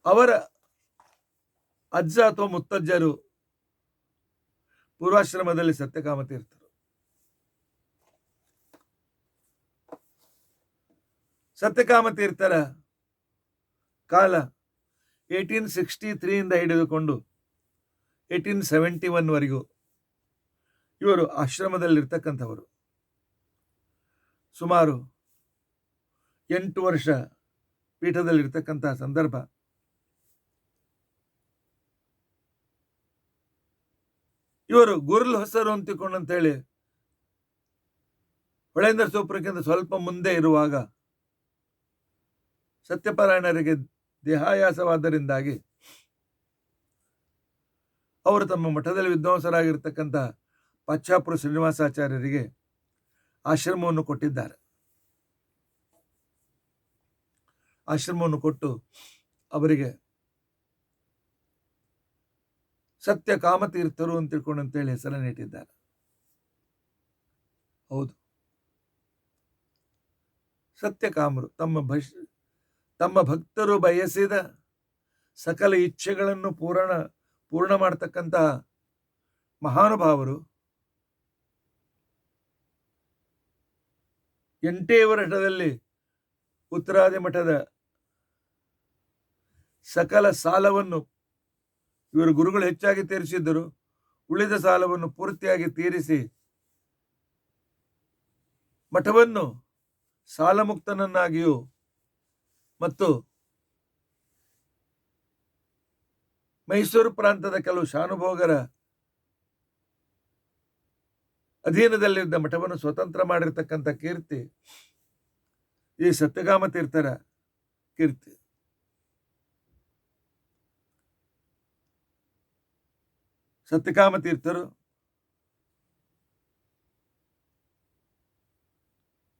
ಅವರ ಅಜ್ಜ ಅಥವಾ ಮುತ್ತಜ್ಜರು ಪೂರ್ವಾಶ್ರಮದಲ್ಲಿ ಸತ್ಯಕಾಮ ತೀರ್ಥರು. ಸತ್ಯಕಾಮ ತೀರ್ಥರ ಕಾಲ 1863 ಹಿಡಿದುಕೊಂಡು 1871ವರೆಗೂ ಇವರು ಆಶ್ರಮದಲ್ಲಿರ್ತಕ್ಕಂಥವರು. ಸುಮಾರು 8 ವರ್ಷ ಪೀಠದಲ್ಲಿರ್ತಕ್ಕಂತಹ ಸಂದರ್ಭ. ಇವರು ಗುರುಲ್ ಹೊಸರು ಅಂತಿಕೊಂಡಂತೇಳಿ ಹೊಳೆಂದ್ರ ಸೋಪುರಕ್ಕಿಂತ ಸ್ವಲ್ಪ ಮುಂದೆ ಇರುವಾಗ ಸತ್ಯಪಾರಾಯಣರಿಗೆ ದೇಹಾಯಾಸವಾದ್ದರಿಂದಾಗಿ ಅವರು ತಮ್ಮ ಮಠದಲ್ಲಿ ವಿದ್ವಾಂಸರಾಗಿರ್ತಕ್ಕಂಥ ಪಾಚ್ಚಾಪುರ ಶ್ರೀನಿವಾಸಾಚಾರ್ಯರಿಗೆ ಆಶ್ರಮವನ್ನು ಕೊಟ್ಟಿದ್ದಾರೆ. ಆಶ್ರಮವನ್ನು ಕೊಟ್ಟು ಅವರಿಗೆ ಸತ್ಯ ಕಾಮತೀರ್ಥರು ಅಂತ ತಿಳ್ಕೊಂಡಂತೇಳಿ ಹೆಸರನ್ನು ಇಟ್ಟಿದ್ದಾರೆ. ಹೌದು, ಸತ್ಯಕಾಮರು ತಮ್ಮ ಭಕ್ತರು ಬಯಸಿದ ಸಕಲ ಇಚ್ಛೆಗಳನ್ನು ಪೂರ್ಣ ಮಾಡತಕ್ಕಂತಹ ಮಹಾನುಭಾವರು. 8 ವರ್ಷದಲ್ಲಿ ಉತ್ತರಾದಿ ಮಠದ ಸಕಲ ಸಾಲವನ್ನು ಇವರು ಗುರುಗಳು ಹೆಚ್ಚಾಗಿ ತೀರಿಸಿದ್ದರು. ಉಳಿದ ಸಾಲವನ್ನು ಪೂರ್ತಿಯಾಗಿ ತೀರಿಸಿ ಮಠವನ್ನು ಸಾಲಮುಕ್ತನನ್ನಾಗಿಯೂ ಮತ್ತು ಮೈಸೂರು ಪ್ರಾಂತದ ಕೆಲವು ಶಾನುಭೋಗರ ಅಧೀನದಲ್ಲಿದ್ದ ಮಠವನ್ನು ಸ್ವತಂತ್ರ ಮಾಡಿರ್ತಕ್ಕಂಥ ಕೀರ್ತಿ ಈ ಸತ್ಯಕಾಮ ತೀರ್ಥರ ಕೀರ್ತಿ. ಸತ್ಯಕಾಮ ತೀರ್ಥರು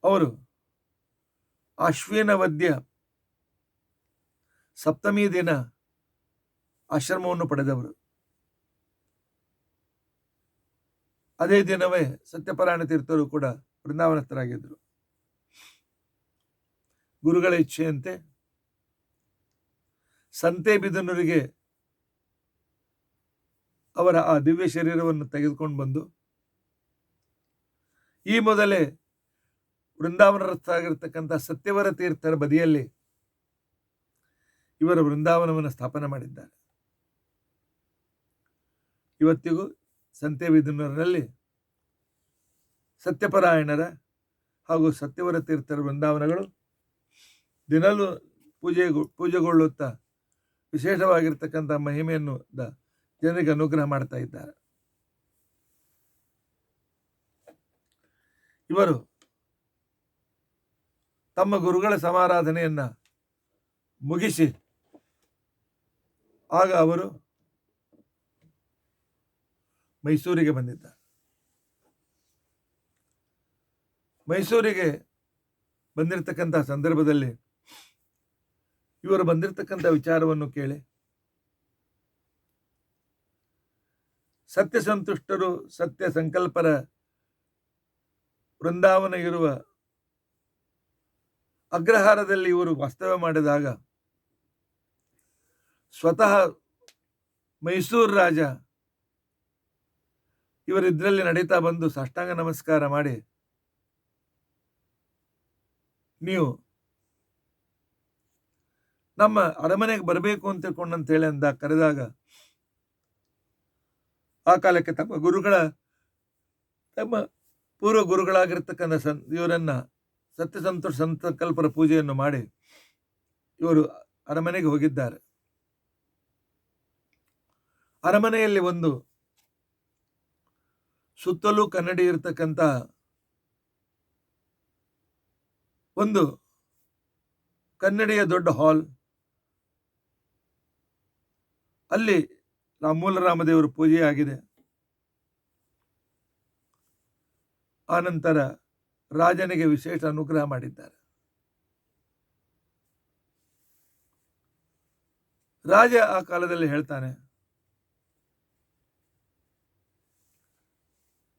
ಅವರು ಆಶ್ವಿನವದ್ಯ ಸಪ್ತಮಿ ದಿನ ಆಶ್ರಮವನ್ನು ಪಡೆದವರು. ಅದೇ ದಿನವೇ ಸತ್ಯಪಾರಾಯಣ ತೀರ್ಥರು ಕೂಡ ವೃಂದಾವನಸ್ಥರಾಗಿದ್ದರು. ಗುರುಗಳ ಇಚ್ಛೆಯಂತೆ ಸಂತೆಬಿದನೂರಿಗೆ ಅವರ ಆ ದಿವ್ಯ ಶರೀರವನ್ನು ತೆಗೆದುಕೊಂಡು ಬಂದು ಈ ಮೊದಲೇ ವೃಂದಾವನಸ್ಥರಾಗಿರ್ತಕ್ಕಂಥ ಸತ್ಯವರ ತೀರ್ಥರ ಬದಿಯಲ್ಲಿ ಇವರ ವೃಂದಾವನವನ್ನು ಸ್ಥಾಪನೆ ಮಾಡಿದ್ದಾರೆ. ಇವತ್ತಿಗೂ ಸಂತೆಬಿದನೂರಿನಲ್ಲಿ ಸತ್ಯಪಾರಾಯಣರ ಹಾಗೂ ಸತ್ಯವರ ತೀರ್ಥರ ವೃಂದಾವನಗಳು ದಿನಲೂ ಪೂಜೆಗೊಳ್ಳುತ್ತಾ ವಿಶೇಷವಾಗಿರ್ತಕ್ಕಂಥ ಮಹಿಮೆಯನ್ನು ಜನರಿಗೆ ಅನುಗ್ರಹ ಮಾಡ್ತಾ ಇದ್ದಾರೆ. ಇವರು ತಮ್ಮ ಗುರುಗಳ ಸಮಾರಾಧನೆಯನ್ನ ಮುಗಿಸಿ ಆಗ ಅವರು ಮೈಸೂರಿಗೆ ಬಂದಿದ್ದಾರೆ. ಮೈಸೂರಿಗೆ ಬಂದಿರತಕ್ಕಂಥ ಸಂದರ್ಭದಲ್ಲಿ ಇವರು ಬಂದಿರತಕ್ಕಂಥ ವಿಚಾರವನ್ನು ಕೇಳಿ ಸತ್ಯ ಸಂತುಷ್ಟರು ಸತ್ಯ ಸಂಕಲ್ಪರ ವೃಂದಾವನ ಇರುವ ಅಗ್ರಹಾರದಲ್ಲಿ ಇವರು ವಾಸ್ತವ್ಯ ಮಾಡಿದಾಗ ಸ್ವತಃ ಮೈಸೂರು ರಾಜ ಇವರಿದ್ರಲ್ಲಿ ನಡೀತಾ ಬಂದು ಸಾಷ್ಟಾಂಗ ನಮಸ್ಕಾರ ಮಾಡಿ, ನೀವು ನಮ್ಮ ಅರಮನೆಗೆ ಬರಬೇಕು ಅಂತ ತಿಳ್ಕೊಂಡಂತೇಳಿ ಕರೆದಾಗ ಆ ಕಾಲಕ್ಕೆ ತಮ್ಮ ಪೂರ್ವ ಗುರುಗಳಾಗಿರ್ತಕ್ಕಂಥ ಇವರನ್ನ ಸತ್ಯ ಸಂತೋಷ ಸಂಕಲ್ಪರ ಪೂಜೆಯನ್ನು ಮಾಡಿ ಇವರು ಅರಮನೆಗೆ ಹೋಗಿದ್ದಾರೆ. ಅರಮನೆಯಲ್ಲಿ ಒಂದು ಸುತ್ತಲೂ ಕನ್ನಡಿ ಇರತಕ್ಕಂಥ ಒಂದು ಕನ್ನಡಿಯ ದೊಡ್ಡ ಹಾಲ್, ಅಲ್ಲಿ ಮೂಲರಾಮದೇವರ ಪೂಜೆ ಆಗಿದೆ. ಆನಂತರ ರಾಜನಿಗೆ ವಿಶೇಷ ಅನುಗ್ರಹ ಮಾಡಿದ್ದಾರೆ. ರಾಜ ಆ ಕಾಲದಲ್ಲಿ ಹೇಳ್ತಾನೆ,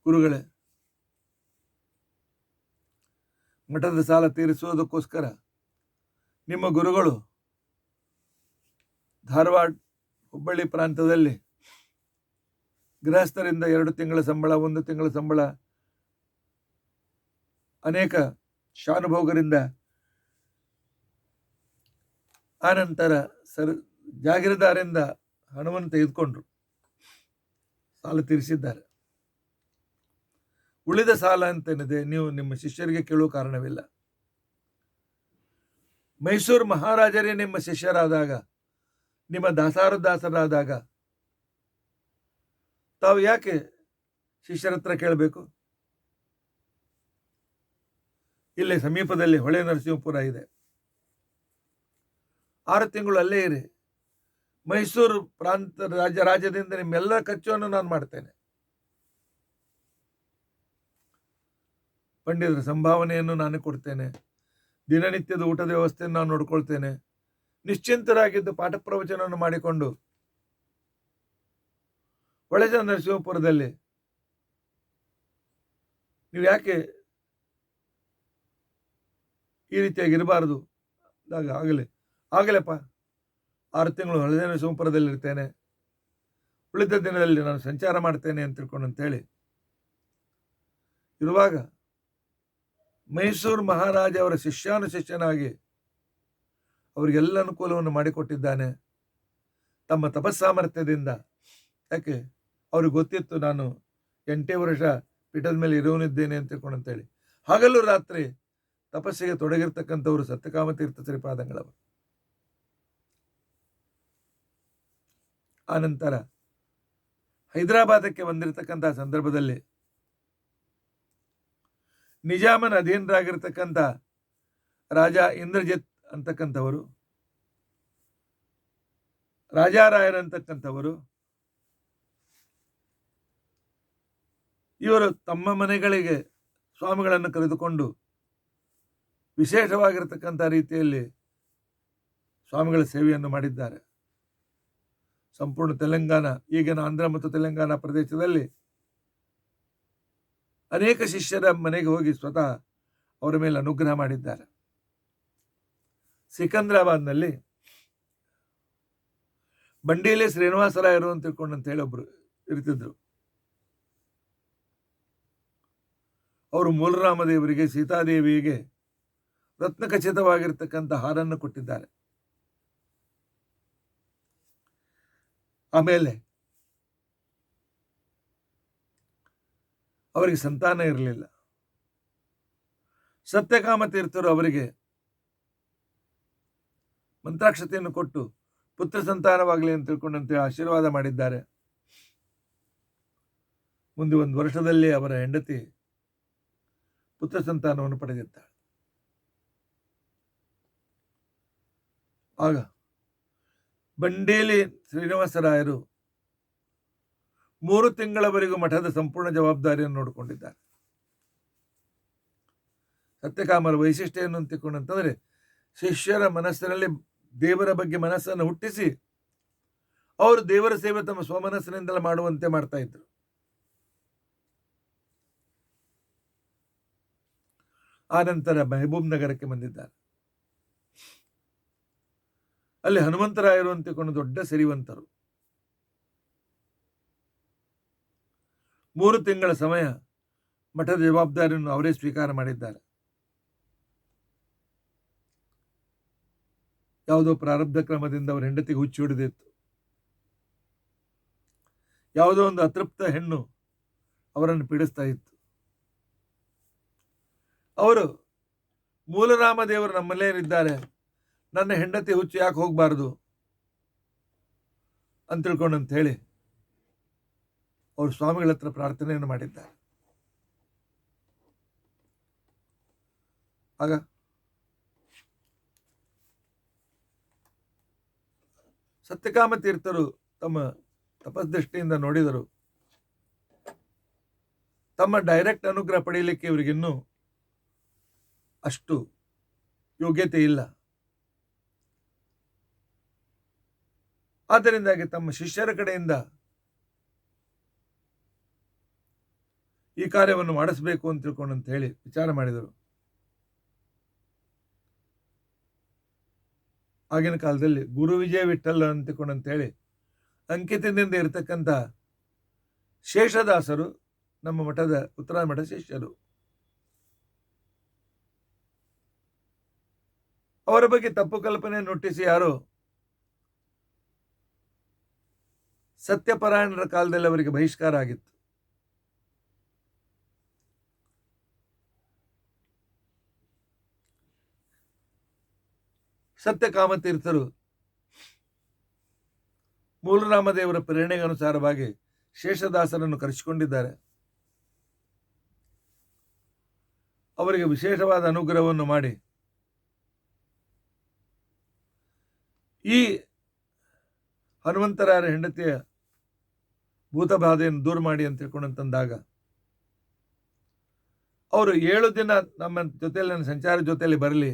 ಗುರುಗಳೇ, ಮಠದ ಸಾಲ ತೀರಿಸುವುದಕ್ಕೋಸ್ಕರ ನಿಮ್ಮ ಗುರುಗಳು ಧಾರವಾಡ ಹುಬ್ಬಳ್ಳಿ ಪ್ರಾಂತದಲ್ಲಿ ಗೃಹಸ್ಥರಿಂದ 2 ತಿಂಗಳ ಸಂಬಳ, 1 ತಿಂಗಳ ಸಂಬಳ, ಅನೇಕ ಶಾನುಭೋಗರಿಂದ ಆನಂತರ ಜಾಗೀರದಾರಿಂದ ಹಣವನ್ನು ತೆಗೆದುಕೊಂಡ್ರು, ಸಾಲ ತೀರಿಸಿದ್ದಾರೆ. ಉಳಿದ ಸಾಲ ಅಂತೇನಿದೆ ನೀವು ನಿಮ್ಮ ಶಿಷ್ಯರಿಗೆ ಕೇಳುವ ಕಾರಣವಿಲ್ಲ. ಮೈಸೂರು ಮಹಾರಾಜರೇ ನಿಮ್ಮ ಶಿಷ್ಯರಾದಾಗ, ನಿಮ್ಮ ದಾಸರಾದಾಗ ತಾವು ಯಾಕೆ ಶಿಷ್ಯರ ಹತ್ರ ಕೇಳಬೇಕು? ಇಲ್ಲಿ ಸಮೀಪದಲ್ಲಿ ಹೊಳೆ ನರಸಿಂಹಪುರ ಇದೆ, 6 ತಿಂಗಳು ಅಲ್ಲೇ ಇರಿ. ಮೈಸೂರು ಪ್ರಾಂತ ರಾಜ್ಯದಿಂದ ನಿಮ್ಮೆಲ್ಲ ಖರ್ಚನ್ನು ನಾನು ಮಾಡ್ತೇನೆ. ಪಂಡಿತರ ಸಂಭಾವನೆಯನ್ನು ನಾನು ಕೊಡ್ತೇನೆ. ದಿನನಿತ್ಯದ ಊಟದ ವ್ಯವಸ್ಥೆಯನ್ನು ನಾನು ನೋಡ್ಕೊಳ್ತೇನೆ. ನಿಶ್ಚಿಂತರಾಗಿದ್ದು ಪಾಠ ಪ್ರವಚನವನ್ನು ಮಾಡಿಕೊಂಡು ಹೊಳೆ ನರಸಿಂಹಪುರದಲ್ಲಿ ನೀವು ಯಾಕೆ ಈ ರೀತಿಯಾಗಿ ಇರಬಾರದು? ಆಗಲೇಪ್ಪ, 6 ತಿಂಗಳು ಹೊಳೆ ನರಸಿಂಹಪುರದಲ್ಲಿ ಇರ್ತೇನೆ, ಉಳಿದ ದಿನದಲ್ಲಿ ನಾನು ಸಂಚಾರ ಮಾಡ್ತೇನೆ ಅಂತ ತಿಳ್ಕೊಂಡು ಅಂತೇಳಿ ಇರುವಾಗ ಮೈಸೂರು ಮಹಾರಾಜ ಅವರ ಶಿಷ್ಯನಾಗಿ ಅವರಿಗೆಲ್ಲ ಅನುಕೂಲವನ್ನು ಮಾಡಿಕೊಟ್ಟಿದ್ದಾನೆ ತಮ್ಮ ತಪಸ್ಸಾಮರ್ಥ್ಯದಿಂದ. ಯಾಕೆ ಅವ್ರಿಗೆ ಗೊತ್ತಿತ್ತು ನಾನು 8 ವರ್ಷ ಪೀಠದ ಮೇಲೆ ಇರುವನಿದ್ದೇನೆ ಅಂತ ತಿಳ್ಕೊಂಡು ಅಂತೇಳಿ. ಹಗಲು ರಾತ್ರಿ ತಪಸ್ಸಿಗೆ ತೊಡಗಿರ್ತಕ್ಕಂಥವ್ರು ಸತ್ಯಕಾಮ ತೀರ್ಥ ಶ್ರೀಪಾದಂಗಳವರು. ಆನಂತರ ಹೈದರಾಬಾದಕ್ಕೆ ಬಂದಿರತಕ್ಕಂಥ ಸಂದರ್ಭದಲ್ಲಿ ನಿಜಾಮನ ಅಧೀನರಾಗಿರ್ತಕ್ಕಂಥ ರಾಜ ಇಂದ್ರಜಿತ್ ಅಂತಕ್ಕಂಥವರು, ರಾಜಾರಾಯರಂತಕ್ಕಂಥವರು ಇವರು ತಮ್ಮ ಮನೆಗಳಿಗೆ ಸ್ವಾಮಿಗಳನ್ನು ಕರೆದುಕೊಂಡು ವಿಶೇಷವಾಗಿರತಕ್ಕಂಥ ರೀತಿಯಲ್ಲಿ ಸ್ವಾಮಿಗಳ ಸೇವೆಯನ್ನು ಮಾಡಿದ್ದಾರೆ. ಸಂಪೂರ್ಣ ತೆಲಂಗಾಣ, ಈಗಿನ ಆಂಧ್ರ ಮತ್ತು ತೆಲಂಗಾಣ ಪ್ರದೇಶದಲ್ಲಿ ಅನೇಕ ಶಿಷ್ಯರ ಮನೆಗೆ ಹೋಗಿ ಸ್ವತಃ ಅವರ ಮೇಲೆ ಅನುಗ್ರಹ ಮಾಡಿದ್ದಾರೆ. ಸಿಕಂದ್ರಾಬಾದ್ನಲ್ಲಿ ಬಂಡೀಲಿ ಶ್ರೀನಿವಾಸರಾಯರು ಅಂತ ತಿಳ್ಕೊಂಡು ಅಂತ ಹೇಳಿ ಒಬ್ರು ಇರ್ತಿದ್ರು. ಅವರು ಮೂಲರಾಮದೇವರಿಗೆ, ಸೀತಾದೇವಿಗೆ ರತ್ನಖಚಿತವಾಗಿರ್ತಕ್ಕಂಥ ಹಾರನ್ನು ಕೊಟ್ಟಿದ್ದಾರೆ. ಆಮೇಲೆ ಅವರಿಗೆ ಸಂತಾನ ಇರಲಿಲ್ಲ. ಸತ್ಯಕಾಮ ತೀರ್ಥರು ಅವರಿಗೆ ಮಂತ್ರಾಕ್ಷತೆಯನ್ನು ಕೊಟ್ಟು ಪುತ್ರ ಸಂತಾನವಾಗಲಿ ಅಂತ ತಿಳ್ಕೊಂಡಂತೆ ಆಶೀರ್ವಾದ ಮಾಡಿದ್ದಾರೆ. ಮುಂದೆ 1 ವರ್ಷದಲ್ಲಿ ಅವರ ಹೆಂಡತಿ ಪುತ್ರ ಸಂತಾನವನ್ನು ಪಡೆದಿದ್ದಾಳೆ. ಆಗ ಬಂಡೇಲಿ ಶ್ರೀನಿವಾಸರಾಯರು 3 ತಿಂಗಳವರೆಗೂ ಮಠದ ಸಂಪೂರ್ಣ ಜವಾಬ್ದಾರಿಯನ್ನು ನೋಡಿಕೊಂಡಿದ್ದಾರೆ. ಸತ್ಯಕಾಮರ ವೈಶಿಷ್ಟ್ಯ ಏನು ಅಂತಿಕೊಂಡಂತಂದ್ರೆ ಶಿಷ್ಯರ ಮನಸ್ಸಿನಲ್ಲಿ ದೇವರ ಬಗ್ಗೆ ಮನಸ್ಸನ್ನು ಹುಟ್ಟಿಸಿ ಅವರು ದೇವರ ಸೇವೆ ತಮ್ಮ ಸ್ವಮನಸ್ಸಿನಿಂದಲೇ ಮಾಡುವಂತೆ ಮಾಡ್ತಾ ಇದ್ರು. ಆ ನಂತರ ಮೆಹಬೂಬ್ ನಗರಕ್ಕೆ ಬಂದಿದ್ದಾರೆ. ಅಲ್ಲಿ ಹನುಮಂತರಾಯರು ಅಂತಿಕೊಂಡು ದೊಡ್ಡ ಸಿರಿವಂತರು. 3 ತಿಂಗಳ ಸಮಯ ಮಠದ ಜವಾಬ್ದಾರಿಯನ್ನು ಅವರೇ ಸ್ವೀಕಾರ ಮಾಡಿದ್ದಾರೆ. ಯಾವುದೋ ಪ್ರಾರಬ್ಧ ಕ್ರಮದಿಂದ ಅವರ ಹೆಂಡತಿಗೆ ಹುಚ್ಚು ಹಿಡಿದಿತ್ತು. ಯಾವುದೋ ಒಂದು ಅತೃಪ್ತ ಹೆಣ್ಣು ಅವರನ್ನು ಪೀಡಿಸ್ತಾ ಇತ್ತು. ಅವರು ಮೂಲರಾಮದೇವರು ನಮ್ಮಲ್ಲೇ ಇದ್ದಾರೆ, ನನ್ನ ಹೆಂಡತಿ ಹುಚ್ಚು ಯಾಕೆ ಹೋಗಬಾರದು ಅಂತ ತಿಳ್ಕೊಂಡಂತ ಹೇಳಿ ಅವರು ಸ್ವಾಮಿಗಳ ಹತ್ರ ಪ್ರಾರ್ಥನೆಯನ್ನು ಮಾಡಿದ್ದಾರೆ. ಆಗ ಸತ್ಯಕಾಮ ತೀರ್ಥರು ತಮ್ಮ ತಪಸ್ದೃಷ್ಟಿಯಿಂದ ನೋಡಿದರು. ತಮ್ಮ ಡೈರೆಕ್ಟ್ ಅನುಗ್ರಹ ಪಡೆಯಲಿಕ್ಕೆ ಇವರಿಗಿನ್ನೂ ಅಷ್ಟು ಯೋಗ್ಯತೆ ಇಲ್ಲ. ಆದ್ದರಿಂದಾಗಿ ತಮ್ಮ ಶಿಷ್ಯರ ಕಡೆಯಿಂದ ಈ ಕಾರ್ಯವನ್ನು ಮಾಡಿಸಬೇಕು ಅಂತ ತಿಳ್ಕೊಂಡು ಅಂತ ಹೇಳಿ ವಿಚಾರ ಮಾಡಿದರು. ಆಗಿನ ಕಾಲದಲ್ಲಿ ಗುರು ವಿಜಯ ವಿಠ್ಠಲ ಅಂತ ಹೇಳಿ ಅಂಕಿತದಿಂದ ಇರತಕ್ಕಂಥ ಶೇಷದಾಸರು ನಮ್ಮ ಮಠದ ಉತ್ತರ ಮಠ ಶಿಷ್ಯರು. ಅವರ ಬಗ್ಗೆ ತಪ್ಪು ಕಲ್ಪನೆಯನ್ನು ಹುಟ್ಟಿಸಿ ಯಾರೋ ಸತ್ಯಪರಾಯಣರ ಕಾಲದಲ್ಲಿ ಅವರಿಗೆ ಬಹಿಷ್ಕಾರ ಆಗಿತ್ತು. ಸತ್ಯಕಾಮತೀರ್ಥರು ಮೂಲರಾಮದೇವರ ಪ್ರೇರಣೆಗೆ ಅನುಸಾರವಾಗಿ ಶೇಷದಾಸರನ್ನು ಕರೆಸಿಕೊಂಡಿದ್ದಾರೆ. ಅವರಿಗೆ ವಿಶೇಷವಾದ ಅನುಗ್ರಹವನ್ನು ಮಾಡಿ ಈ ಹನುಮಂತರಾಯರ ಹೆಂಡತಿಯ ಭೂತಬಾಧೆಯನ್ನು ದೂರ ಮಾಡಿ ಅಂತ ತಿಳ್ಕೊಂಡಂತಂದಾಗ ಅವರು 7 ದಿನ ನಮ್ಮ ಜೊತೆಯಲ್ಲಿ ನನ್ನ ಸಂಚಾರ ಜೊತೆಯಲ್ಲಿ ಬರಲಿ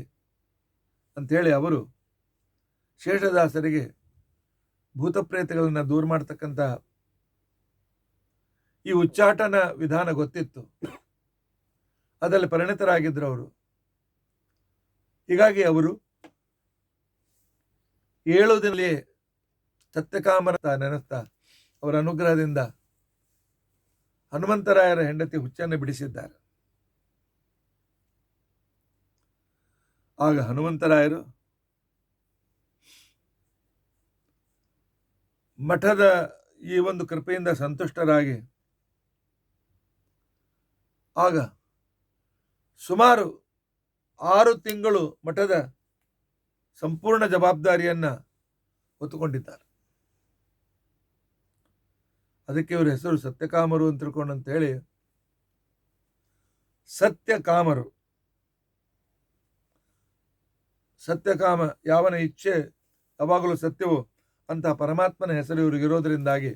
ಅಂಥೇಳಿ ಅವರು ಶೇಷದಾಸರಿಗೆ ಭೂತಪ್ರೇತಗಳನ್ನು ದೂರ ಮಾಡ್ತಕ್ಕಂಥ ಈ ಉಚ್ಚಾಟನ ವಿಧಾನ ಗೊತ್ತಿತ್ತು. ಅದರಲ್ಲಿ ಪರಿಣಿತರಾಗಿದ್ದರು ಅವರು. ಹೀಗಾಗಿ ಅವರು 7 ದಿನದಲ್ಲಿ ಸತ್ಯಕಾಮರ ನೆನೆಸ್ತಾ ಅವರ ಅನುಗ್ರಹದಿಂದ ಹನುಮಂತರಾಯರ ಹೆಂಡತಿ ಹುಚ್ಚನ್ನು ಬಿಡಿಸಿದ್ದಾರೆ. ಆಗ ಹನುಮಂತರಾಯರು ಮಠದ ಈ ಒಂದು ಕೃಪೆಯಿಂದ ಸಂತುಷ್ಟರಾಗಿ ಆಗ ಸುಮಾರು 6 ತಿಂಗಳು ಮಠದ ಸಂಪೂರ್ಣ ಜವಾಬ್ದಾರಿಯನ್ನು ಹೊತ್ತುಕೊಂಡಿದ್ದಾರೆ. ಅದಕ್ಕೆ ಇವರ ಹೆಸರು ಸತ್ಯಕಾಮರು ಅಂತ ತಿಳ್ಕೊಂಡಂತ ಹೇಳಿ ಸತ್ಯಕಾಮರು. ಸತ್ಯಕಾಮ ಯಾವನ ಇಚ್ಛೆ ಯಾವಾಗಲೂ ಸತ್ಯವೋ ಅಂತ ಪರಮಾತ್ಮನ ಹೆಸರು ಇವರಿಗಿರೋದ್ರಿಂದಾಗಿ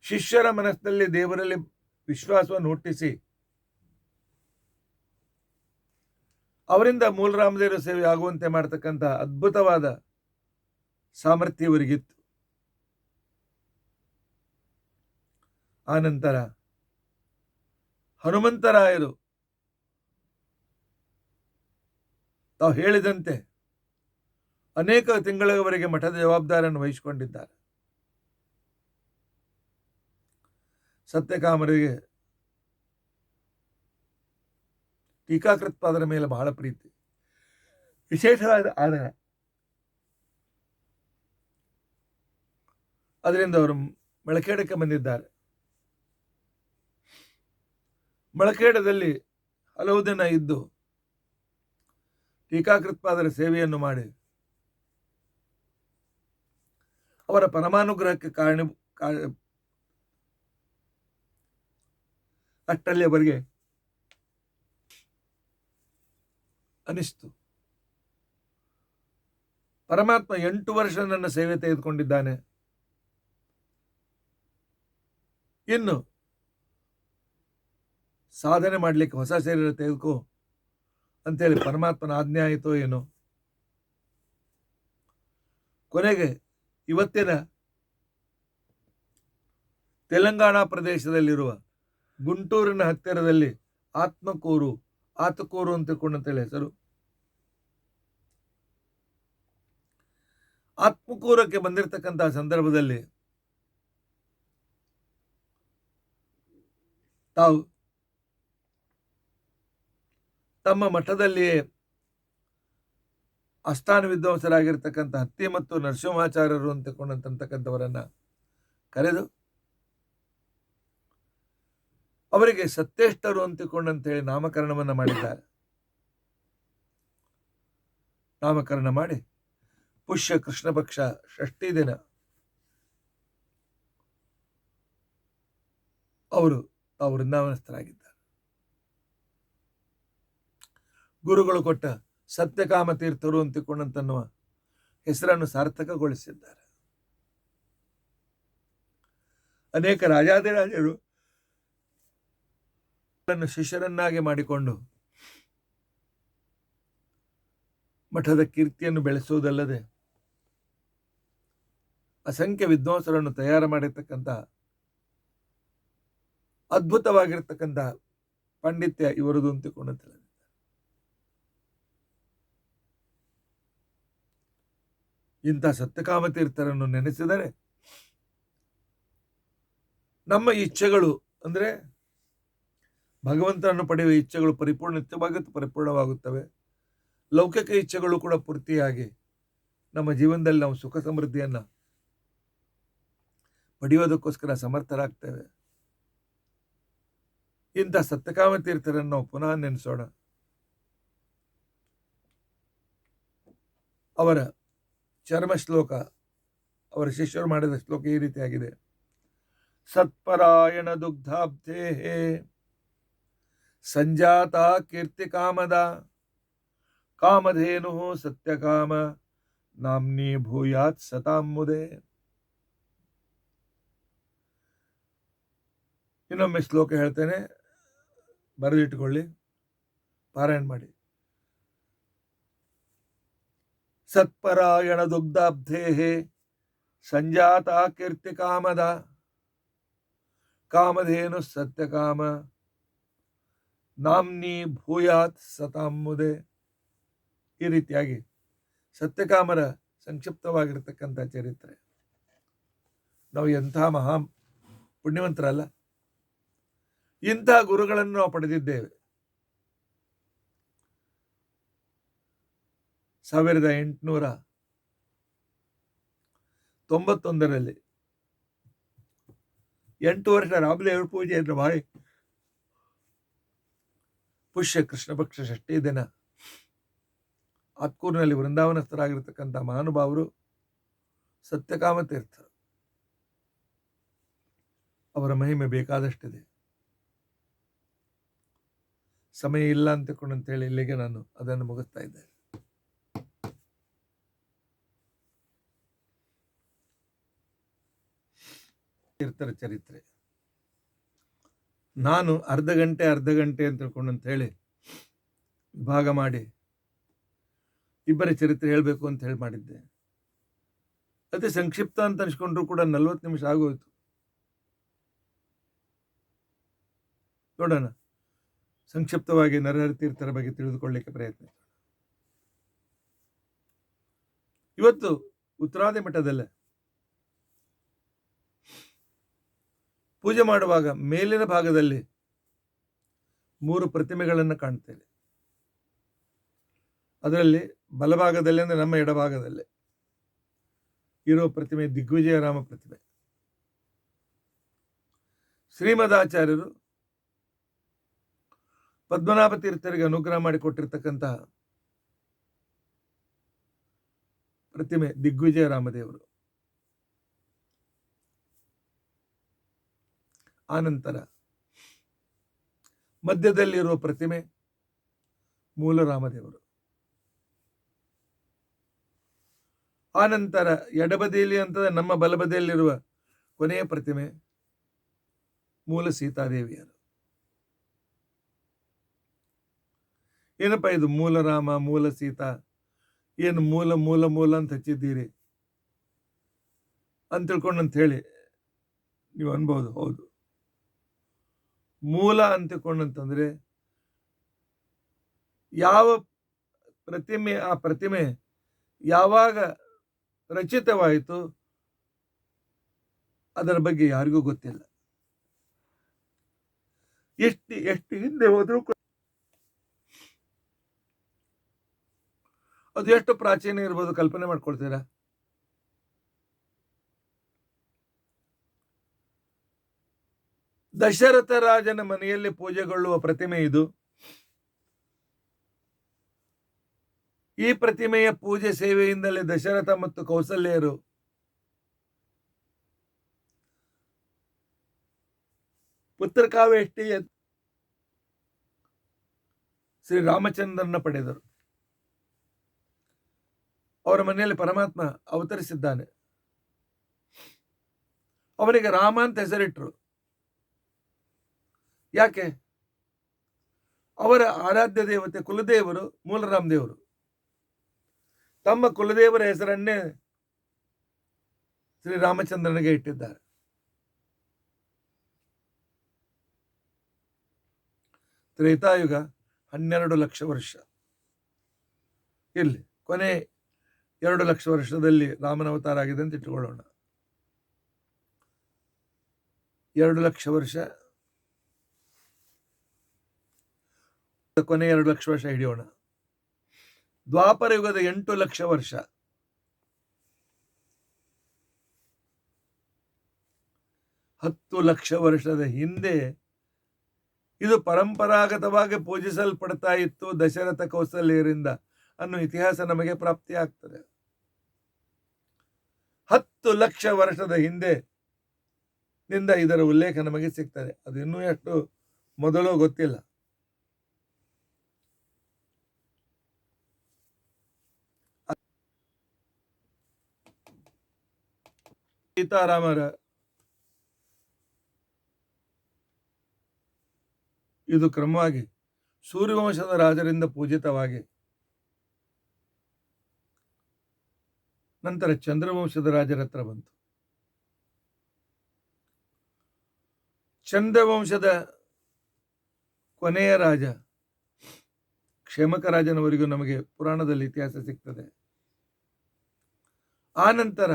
ಶಿಷ್ಯರ ಮನಸ್ಸಿನಲ್ಲಿ ದೇವರಲ್ಲಿ ವಿಶ್ವಾಸವನ್ನು ಹುಟ್ಟಿಸಿ ಅವರಿಂದ ಮೂಲರಾಮದೇವರ ಸೇವೆ ಆಗುವಂತೆ ಮಾಡತಕ್ಕಂಥ ಅದ್ಭುತವಾದ ಸಾಮರ್ಥ್ಯ ಇವರಿಗಿತ್ತು. ಆನಂತರ ಹನುಮಂತರಾಯರು ತಾವು ಹೇಳಿದಂತೆ ಅನೇಕ ತಿಂಗಳವರೆಗೆ ಮಠದ ಜವಾಬ್ದಾರಿಯನ್ನು ವಹಿಸಿಕೊಂಡಿದ್ದಾರೆ. ಸತ್ಯಕಾಮರಿಗೆ ಟೀಕಾಕೃತ್ಪಾದರ ಮೇಲೆ ಬಹಳ ಪ್ರೀತಿ, ವಿಶೇಷವಾದ ಆದರ. ಅದರಿಂದ ಅವರು ಮಳಖೇಡಕ್ಕೆ ಬಂದಿದ್ದಾರೆ. ಮಳಖೇಡದಲ್ಲಿ ಹಲವು ದಿನ ಇದ್ದು ಟೀಕಾಕೃತ್ಪಾದರ ಸೇವೆಯನ್ನು ಮಾಡಿ ಅವರ ಪರಮಾನುಗ್ರಹಕ್ಕೆ ಅಷ್ಟಲ್ಲಿ ಅವರಿಗೆ ಅನಿಸ್ತು, ಪರಮಾತ್ಮ 8 ವರ್ಷ ನನ್ನ ಸೇವೆ ತೆಗೆದುಕೊಂಡಿದ್ದಾನೆ, ಇನ್ನು ಸಾಧನೆ ಮಾಡಲಿಕ್ಕೆ ಹೊಸ ಶರೀರ ತೆಗೆದುಕೋ ಅಂತೇಳಿ ಪರಮಾತ್ಮನ ಆಜ್ಞೆ ಆಯಿತೋ ಏನೋ. ಕೊನೆಗೆ ಇವತ್ತಿನ ತೆಲಂಗಾಣ ಪ್ರದೇಶದಲ್ಲಿರುವ ಗುಂಟೂರಿನ ಹತ್ತಿರದಲ್ಲಿ ಆತ್ಮಕೂರು ಅಂತ ತಿಳ್ಕೊಂಡಂತೇಳಿ ಹೆಸರು. ಆತ್ಮಕೂರಕ್ಕೆ ಬಂದಿರತಕ್ಕಂತಹ ಸಂದರ್ಭದಲ್ಲಿ ತಾವು ತಮ್ಮ ಮಠದಲ್ಲಿಯೇ ಅಷ್ಟಾನ ವಿದ್ವಾಂಸರಾಗಿರ್ತಕ್ಕಂಥ ಹತ್ತಿ ಮತ್ತು ನರಸಿಂಹಾಚಾರ್ಯರು ಅಂತಕ್ಕಂಥವರನ್ನ ಕರೆದು ಅವರಿಗೆ ಸತ್ಯೇಷ್ಟರು ಅಂತೇಳಿ ನಾಮಕರಣವನ್ನು ಮಾಡಿದ್ದಾರೆ. ನಾಮಕರಣ ಮಾಡಿ ಪುಷ್ಯ ಕೃಷ್ಣ ಪಕ್ಷ ಷಷ್ಠಿ ದಿನ ಅವರು ತಾವು ವೃಂದಾವನಸ್ಥರಾಗಿದ್ದಾರೆ. ಗುರುಗಳು ಕೊಟ್ಟ ಸತ್ಯಕಾಮ ತೀರ್ಥರು ಅಂತನ್ನುವ ಹೆಸರನ್ನು ಸಾರ್ಥಕಗೊಳಿಸಿದ್ದಾರೆ. ಅನೇಕ ರಾಜಾದಿರಾಜರು ಶಿಷ್ಯರನ್ನಾಗಿ ಮಾಡಿಕೊಂಡು ಮಠದ ಕೀರ್ತಿಯನ್ನು ಬೆಳೆಸುವುದಲ್ಲದೆ ಅಸಂಖ್ಯ ವಿದ್ವಾಂಸರನ್ನು ತಯಾರು ಮಾಡಿರ್ತಕ್ಕಂಥ ಅದ್ಭುತವಾಗಿರ್ತಕ್ಕಂಥ ಪಾಂಡಿತ್ಯ ಇವರದು ಅಂತಿಕೊಂಡು ತಿಳಿದಿದ್ದಾರೆ. ಇಂಥ ಸತ್ಯಕಾಮ ತೀರ್ಥರನ್ನು ನೆನೆಸಿದರೆ ನಮ್ಮ ಇಚ್ಛೆಗಳು, ಅಂದರೆ ಭಗವಂತನನ್ನು ಪಡೆಯುವ ಇಚ್ಛೆಗಳು ಪರಿಪೂರ್ಣವಾಗುತ್ತವೆ. ಲೌಕಿಕ ಇಚ್ಛೆಗಳು ಕೂಡ ಪೂರ್ತಿಯಾಗಿ ನಮ್ಮ ಜೀವನದಲ್ಲಿ ನಾವು ಸುಖ ಸಮೃದ್ಧಿಯನ್ನು ಪಡೆಯೋದಕ್ಕೋಸ್ಕರ ಸಮರ್ಥರಾಗ್ತೇವೆ. ಇಂಥ ಸತ್ಯಕಾಮ ತೀರ್ಥರನ್ನು ನಾವು ಪುನಃ ನೆನೆಸೋಣ. ಅವರ ಚರ್ಮ ಶ್ಲೋಕ, ಅವರ ಶಿಷ್ಯರು ಮಾಡಿದ ಶ್ಲೋಕ ಈ ರೀತಿಯಾಗಿದೆ: ಸತ್ಪರಾಯಣ ದುಗ್ಧಾಬ್ಧೇ ಸಂಜಾತ ಕೀರ್ತಿ ಕಾಮದ ಕಾಮಧೇನು ಸತ್ಯಕಾಮ ನಾಮ್ನಿ ಭೂಯಾತ್ ಸತಾಮುದೆ. ಇನ್ನೊಮ್ಮೆ ಶ್ಲೋಕ ಹೇಳ್ತೇನೆ, ಬರೆದಿಟ್ಟುಕೊಳ್ಳಿ, ಪಾರಾಯಣ ಮಾಡಿ. ಸತ್ಪರಾಯಣ ದುಗ್ಧಾಬ್ಧೇ ಸಂಜಾತ ಕೀರ್ತಿ ಕಾಮದ ಕಾಮಧೇನು ಸತ್ಯಕಾಮ ನಾಮ್ನಿ ಭೂಯಾತ್ ಸತಾಮುದೆ. ಈ ರೀತಿಯಾಗಿ ಸತ್ಯಕಾಮರ ಸಂಕ್ಷಿಪ್ತವಾಗಿರ್ತಕ್ಕಂಥ ಚರಿತ್ರೆ. ನಾವು ಎಂಥ ಮಹಾ ಪುಣ್ಯವಂತರಲ್ಲ, ಇಂಥ ಗುರುಗಳನ್ನು ನಾವು ಪಡೆದಿದ್ದೇವೆ. 1891 8 ವರ್ಷ ರಾಮದೇವರ ಪೂಜೆಯನ್ನು ಮಾಡಿ ಪುಷ್ಯ ಕೃಷ್ಣ ಪಕ್ಷ ಷಷ್ಠಿ ದಿನ ಆತ್ಕೂರಿನಲ್ಲಿ ವೃಂದಾವನಸ್ಥರಾಗಿರ್ತಕ್ಕಂಥ ಮಹಾನುಭಾವರು ಸತ್ಯಕಾಮ ತೀರ್ಥರು. ಅವರ ಮಹಿಮೆ ಬೇಕಾದಷ್ಟಿದೆ. ಸಮಯ ಇಲ್ಲ ಅಂತೇಳಿ ಇಲ್ಲಿಗೆ ನಾನು ಅದನ್ನು ಮುಗಿಸ್ತಾ ಇದ್ದೇನೆ. ತೀರ್ಥರ ಚರಿತ್ರೆ ನಾನು ಅರ್ಧ ಗಂಟೆ ಅಂತ ತಿಳ್ಕೊಂಡಂತೇಳಿ ವಿಭಾಗ ಮಾಡಿ ಇಬ್ಬರ ಚರಿತ್ರೆ ಹೇಳಬೇಕು ಅಂತ ಹೇಳಿ ಮಾಡಿದ್ದೆ. ಅತಿ ಸಂಕ್ಷಿಪ್ತ ಅಂತ ಅನ್ಸ್ಕೊಂಡ್ರು ಕೂಡ 40 ನಿಮಿಷ ಆಗೋಯ್ತು. ನೋಡೋಣ, ಸಂಕ್ಷಿಪ್ತವಾಗಿ ನರಹರಿ ತೀರ್ಥರ ಬಗ್ಗೆ ತಿಳಿದುಕೊಳ್ಳಲಿಕ್ಕೆ ಪ್ರಯತ್ನ. ಇವತ್ತು ಉತ್ತರಾದಿ ಮಠದಲ್ಲೇ ಪೂಜೆ ಮಾಡುವಾಗ ಮೇಲಿನ ಭಾಗದಲ್ಲಿ 3 ಪ್ರತಿಮೆಗಳನ್ನು ಕಾಣ್ತೇವೆ. ಅದರಲ್ಲಿ ಬಲಭಾಗದಲ್ಲಿ ಅಂದರೆ ನಮ್ಮ ಎಡಭಾಗದಲ್ಲಿ ಇರೋ ಪ್ರತಿಮೆ ದಿಗ್ವಿಜಯರಾಮ ಪ್ರತಿಮೆ. ಶ್ರೀಮದಾಚಾರ್ಯರು ಪದ್ಮನಾಭ ತೀರ್ಥರಿಗೆ ಅನುಗ್ರಹ ಮಾಡಿಕೊಟ್ಟಿರ್ತಕ್ಕಂತಹ ಪ್ರತಿಮೆ ದಿಗ್ವಿಜಯರಾಮದೇವರು. ಆನಂತರ ಮಧ್ಯದಲ್ಲಿರುವ ಪ್ರತಿಮೆ ಮೂಲರಾಮದೇವರು. ಆನಂತರ ಎಡಬದಿಯಲ್ಲಿ ಅಂತಂದ್ರೆ ನಮ್ಮ ಬಲಬದಿಯಲ್ಲಿರುವ ಕೊನೆಯ ಪ್ರತಿಮೆ ಮೂಲ ಸೀತಾದೇವಿಯರು. ಏನಪ್ಪ ಇದು ಮೂಲ ರಾಮ ಮೂಲ ಸೀತಾ, ಏನು ಮೂಲ ಮೂಲ ಮೂಲ ಅಂತ ಹಚ್ಚಿದ್ದೀರಿ ಅಂತ ತಿಳ್ಕೊಂಡಂತ ಹೇಳಿ ನೀವು ಅನ್ಬಹುದು. ಹೌದು, ಮೂಲ ಅಂತಕೊಂಡಂತಂದ್ರೆ ಯಾವ ಪ್ರತಿಮೆ, ಆ ಪ್ರತಿಮೆ ಯಾವಾಗ ರಚಿತವಾಯಿತು ಅದರ ಬಗ್ಗೆ ಯಾರಿಗೂ ಗೊತ್ತಿಲ್ಲ. ಎಷ್ಟು ಹಿಂದೆ ಹೋದ್ರೂ ಅದು ಎಷ್ಟು ಪ್ರಾಚೀನ ಇರ್ಬೋದು ಕಲ್ಪನೆ ಮಾಡ್ಕೊಳ್ತೀರಾ? ದಶರಥ ರಾಜನ ಮನೆಯಲ್ಲಿ ಪೂಜೆಗೊಳ್ಳುವ ಪ್ರತಿಮೆ ಇದು. ಈ ಪ್ರತಿಮೆಯ ಪೂಜೆ ಸೇವೆಯಿಂದಲೇ ದಶರಥ ಮತ್ತು ಕೌಸಲ್ಯರು ಪುತ್ರಕಾವೇಷ್ಟಿಯ ಶ್ರೀರಾಮಚಂದ್ರನ ಪಡೆದರು. ಅವರ ಮನೆಯಲ್ಲಿ ಪರಮಾತ್ಮ ಅವತರಿಸಿದ್ದಾನೆ. ಅವನಿಗೆ ರಾಮ ಅಂತ ಹೆಸರಿಟ್ರು. ಯಾಕೆ? ಅವರ ಆರಾಧ್ಯ ದೇವತೆ ಕುಲದೇವರು ಮೂಲರಾಮ ದೇವರು ತಮ್ಮ ಕುಲದೇವರ ಹೆಸರನ್ನೇ ಶ್ರೀರಾಮಚಂದ್ರನಿಗೆ ಇಟ್ಟಿದ್ದಾರೆ. ತ್ರೇತಾಯುಗ 12 ಲಕ್ಷ ವರ್ಷ ಇರಲಿ, ಕೊನೆ 2 ಲಕ್ಷ ವರ್ಷದಲ್ಲಿ ರಾಮನ ಅವತಾರ ಆಗಿದೆ ಅಂತ ಇಟ್ಟುಕೊಳ್ಳೋಣ. 2 ಲಕ್ಷ ವರ್ಷ ಕೊನೆ 2 ಲಕ್ಷ ವರ್ಷ ಹಿಡಿಯೋಣ. ದ್ವಾಪರ ಯುಗದ 8 ಲಕ್ಷ ವರ್ಷ. ಹತ್ತು ಲಕ್ಷ ವರ್ಷದ ಹಿಂದೆ ಇದು ಪರಂಪರಾಗತವಾಗಿ ಪೂಜಿಸಲ್ಪಡ್ತಾ ಇತ್ತು ದಶರಥ ಕೌಸಲ್ಯರಿಂದ ಅನ್ನೋ ಇತಿಹಾಸ ನಮಗೆ ಪ್ರಾಪ್ತಿಯಾಗ್ತದೆ. 10 ಲಕ್ಷ ವರ್ಷದ ಹಿಂದೆ ನಿಂದ ಇದರ ಉಲ್ಲೇಖ ನಮಗೆ ಸಿಗ್ತದೆ. ಅದು ಇನ್ನೂ ಎಷ್ಟು ಮೊದಲು ಗೊತ್ತಿಲ್ಲ. ಸೀತಾರಾಮರ ಇದು ಕ್ರಮವಾಗಿ ಸೂರ್ಯವಂಶದ ರಾಜರಿಂದ ಪೂಜಿತವಾಗಿ ನಂತರ ಚಂದ್ರವಂಶದ ರಾಜರ ಹತ್ರ ಬಂತು. ಚಂದ್ರವಂಶದ ಕೊನೆಯ ರಾಜ ಕ್ಷೇಮಕ ರಾಜನವರೆಗೂ ನಮಗೆ ಪುರಾಣದಲ್ಲಿ ಇತಿಹಾಸ ಸಿಗ್ತದೆ. ಆ ನಂತರ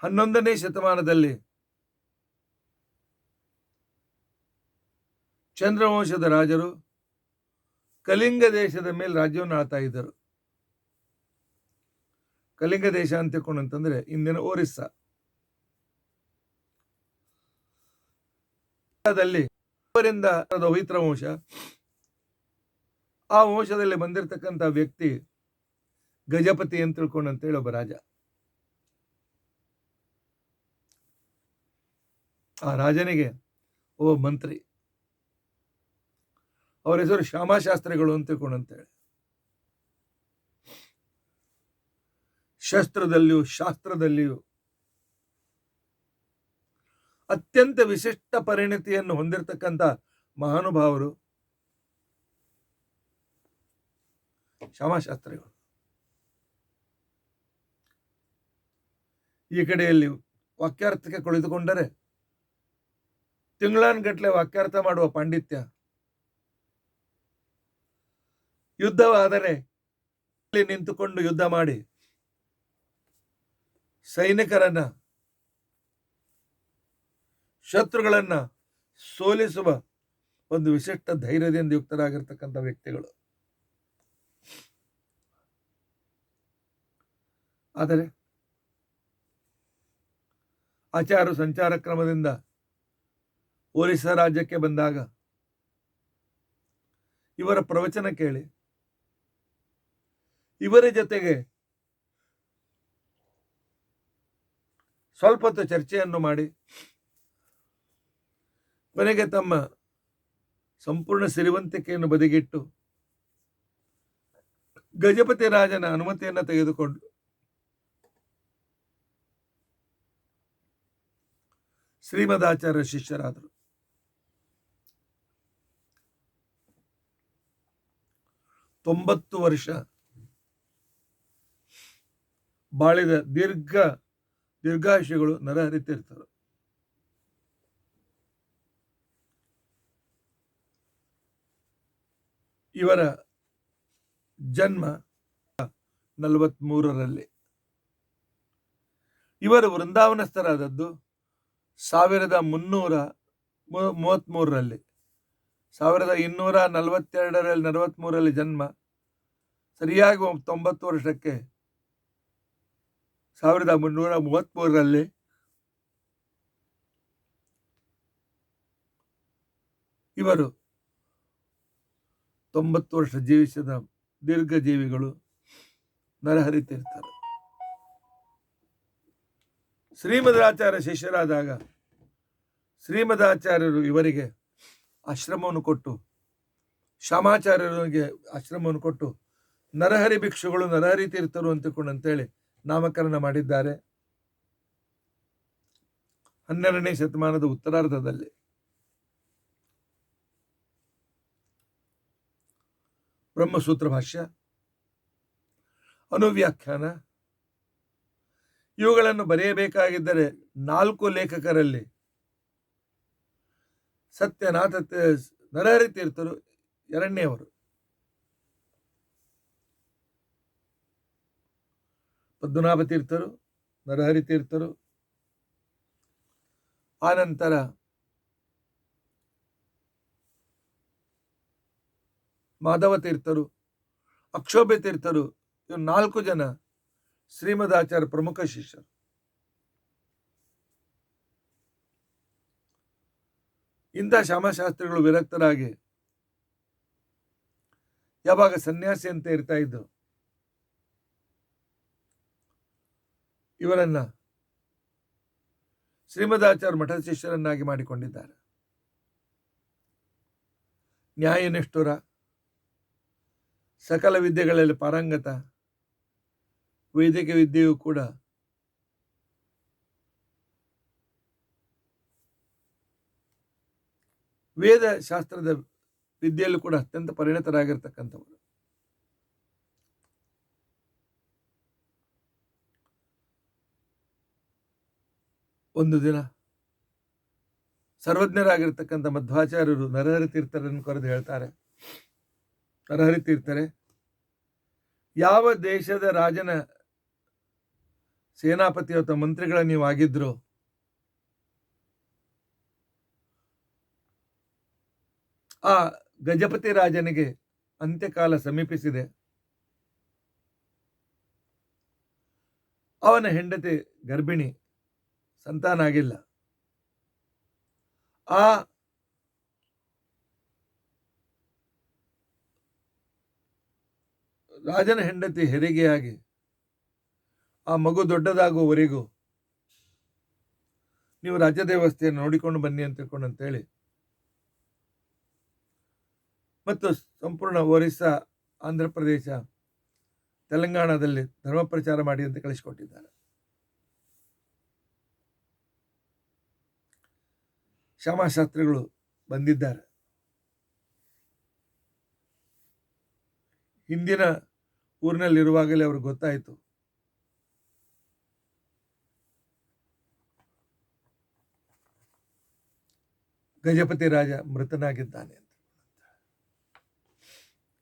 11ನೇ ಶತಮಾನದಲ್ಲಿ ಚಂದ್ರವಂಶದ ರಾಜರು ಕಲಿಂಗ ದೇಶದ ಮೇಲೆ ರಾಜ್ಯವನ್ನು ಆಳ್ತಾ ಇದ್ದರು. ಕಲಿಂಗ ದೇಶ ಅಂತ ತಿಳ್ಕೊಂಡಂತಂದ್ರೆ ಇಂದಿನ ಒರಿಸ್ಸಾ. ಅವರಿಂದ ಹೊಯ್ತ್ರ ವಂಶ, ಆ ವಂಶದಲ್ಲಿ ಬಂದಿರತಕ್ಕಂಥ ವ್ಯಕ್ತಿ ಗಜಪತಿ ಅಂತ ತಿಳ್ಕೊಂಡಂತೇಳಿ ಒಬ್ಬ ರಾಜ. ಆ ರಾಜನಿಗೆ ಒಬ್ಬ ಮಂತ್ರಿ, ಅವರ ಹೆಸರು ಶ್ಯಾಮಶಾಸ್ತ್ರಿಗಳು ಅಂತ ತಿಳ್ಕೊಂಡಂತೇಳಿ. ಶಸ್ತ್ರದಲ್ಲಿಯೂ ಶಾಸ್ತ್ರದಲ್ಲಿಯೂ ಅತ್ಯಂತ ವಿಶಿಷ್ಟ ಪರಿಣತಿಯನ್ನು ಹೊಂದಿರತಕ್ಕಂಥ ಮಹಾನುಭಾವರು ಶ್ಯಾಮಶಾಸ್ತ್ರಿಗಳು. ಈ ಕಡೆಯಲ್ಲಿ ವಾಕ್ಯಾರ್ಥಕ್ಕೆ ಕುಳಿತುಕೊಂಡರೆ ತಿಂಗಳಾನ್ಗಟ್ಲೆ ವಾಕ್ಯಾರ್ಥ ಮಾಡುವ ಪಾಂಡಿತ್ಯ, ಯುದ್ಧವಾದರೆ ನಿಂತುಕೊಂಡು ಯುದ್ಧ ಮಾಡಿ ಸೈನಿಕರನ್ನ, ಶತ್ರುಗಳನ್ನ ಸೋಲಿಸುವ ಒಂದು ವಿಶಿಷ್ಟ ಧೈರ್ಯದಿಂದ ಯುಕ್ತರಾಗಿರ್ತಕ್ಕಂಥ ವ್ಯಕ್ತಿಗಳು. ಆದರೆ ಆಚಾರ ಸಂಚಾರ ಕ್ರಮದಿಂದ ಒರಿಸ್ಸಾ ರಾಜ್ಯಕ್ಕೆ ಬಂದಾಗ ಇವರ ಪ್ರವಚನ ಕೇಳಿ ಇವರ ಜೊತೆಗೆ ಸ್ವಲ್ಪ ಹೊತ್ತು ಚರ್ಚೆಯನ್ನು ಮಾಡಿ ಕೊನೆಗೆ ತಮ್ಮ ಸಂಪೂರ್ಣ ಸಿರಿವಂತಿಕೆಯನ್ನು ಬದಿಗಿಟ್ಟು ಗಜಪತಿ ರಾಜನ ಅನುಮತಿಯನ್ನು ತೆಗೆದುಕೊಂಡು ಶ್ರೀಮದಾಚಾರ್ಯ ಶಿಷ್ಯರಾದರು. 90 ವರ್ಷ ಬಾಳಿದ ದೀರ್ಘಾಯುಷಿಗಳು ನರಹರಿತಿರ್ತಾರೆ. ಇವರ ಜನ್ಮ 43ರಲ್ಲಿ. ಇವರು ವೃಂದಾವನಸ್ಥರಾದದ್ದು 1333ರಲ್ಲಿ. 1242ರಲ್ಲಿ 43ರಲ್ಲಿ ಜನ್ಮ. ಸರಿಯಾಗಿ 90 ವರ್ಷಕ್ಕೆ 1333ರಲ್ಲಿ ಇವರು 90 ವರ್ಷ ಜೀವಿಸಿದ ದೀರ್ಘ ಜೀವಿಗಳು ನರಹರಿತಿರ್ತಾರೆ. ಶ್ರೀಮದಾಚಾರ್ಯ ಶಿಷ್ಯರಾದಾಗ ಶ್ರೀಮದಾಚಾರ್ಯರು ಇವರಿಗೆ ಆಶ್ರಮವನ್ನು ಕೊಟ್ಟು, ಶ್ಯಾಮಾಚಾರ್ಯರಿಗೆ ಆಶ್ರಮವನ್ನು ಕೊಟ್ಟು ನರಹರಿ ಭಿಕ್ಷುಗಳು, ನರಹರಿ ತೀರ್ಥರು ಅಂತೇಳಿ ನಾಮಕರಣ ಮಾಡಿದ್ದಾರೆ 12ನೇ ಶತಮಾನದ ಉತ್ತರಾರ್ಧದಲ್ಲಿ. ಬ್ರಹ್ಮಸೂತ್ರ ಭಾಷ್ಯ, ಅನುವ್ಯಾಖ್ಯಾನ ಇವುಗಳನ್ನು ಬರೆಯಬೇಕಾಗಿದ್ದರೆ 4 ಲೇಖಕರಲ್ಲಿ ಸತ್ಯನಾಥ ನರಹರಿ ತೀರ್ಥರು ಎರಡನೆಯವರು. ಪದ್ಮನಾಭ ತೀರ್ಥರು, ನರಹರಿ ತೀರ್ಥರು, ಆನಂತರ ಮಾಧವ ತೀರ್ಥರು, ಅಕ್ಷೋಭ್ಯ ತೀರ್ಥರು, ಇವರು 4 ಜನ ಶ್ರೀಮದಾಚಾರ್ಯ ಪ್ರಮುಖ ಶಿಷ್ಯರು. ಇಂಥ ಶ್ಯಾಮಶಾಸ್ತ್ರಿಗಳು ವಿರಕ್ತರಾಗಿ ಯಾವಾಗ ಸನ್ಯಾಸಿ ಅಂತ ಇರ್ತಾ ಇದ್ದು, ಇವರನ್ನ ಶ್ರೀಮದಾಚಾರ್ಯ ಮಠ ಶಿಷ್ಯರನ್ನಾಗಿ ಮಾಡಿಕೊಂಡಿದ್ದಾರೆ. ನ್ಯಾಯನಿಷ್ಠುರ, ಸಕಲ ವಿದ್ಯೆಗಳಲ್ಲಿ ಪಾರಂಗತ, ವೈದಿಕ ವಿದ್ಯೆಯೂ ಕೂಡ ವೇದ ಶಾಸ್ತ್ರದ ವಿದ್ಯೆಯಲ್ಲೂ ಕೂಡ ಅತ್ಯಂತ ಪರಿಣತರಾಗಿರ್ತಕ್ಕಂಥವರು. ಒಂದು ದಿನ ಸರ್ವಜ್ಞರಾಗಿರ್ತಕ್ಕಂಥ ಮಧ್ವಾಚಾರ್ಯರು ನರಹರಿ ತೀರ್ಥರನ್ನು ಕರೆದು ಹೇಳ್ತಾರೆ, ನರಹರಿ ತೀರ್ಥರೇ, ಯಾವ ದೇಶದ ರಾಜನ ಸೇನಾಪತಿ ಅಥವಾ ಮಂತ್ರಿಗಳ ನೀವು ಆಗಿದ್ರು ಆ ಗಜಪತಿ ರಾಜನಿಗೆ ಅಂತ್ಯಕಾಲ ಸಮೀಪಿಸಿದೆ. ಅವನ ಹೆಂಡತಿ ಗರ್ಭಿಣಿ, ಸಂತಾನ ಆಗಿಲ್ಲ. ಆ ರಾಜನ ಹೆಂಡತಿ ಹೆರಿಗೆಯಾಗಿ ಆ ಮಗು ದೊಡ್ಡದಾಗುವವರೆಗೂ ನೀವು ರಾಜ್ಯ ವ್ಯವಸ್ಥೆಯನ್ನು ನೋಡಿಕೊಂಡು ಬನ್ನಿ ಅಂತೇಳಿ ಮತ್ತು ಸಂಪೂರ್ಣ ಒರಿಸ್ಸಾ, ಆಂಧ್ರ ಪ್ರದೇಶ, ತೆಲಂಗಾಣದಲ್ಲಿ ಧರ್ಮ ಪ್ರಚಾರ ಮಾಡಿ ಅಂತ ಕಳಿಸಿಕೊಟ್ಟಿದ್ದಾರೆ. ಶ್ಯಾಮಶಾಸ್ತ್ರಿಗಳು ಬಂದಿದ್ದಾರೆ. ಹಿಂದಿನ ಊರಿನಲ್ಲಿರುವಾಗಲೇ ಅವ್ರಿಗೆ ಗೊತ್ತಾಯಿತು ಗಜಪತಿ ರಾಜ ಮೃತನಾಗಿದ್ದಾನೆ ಅಂತ.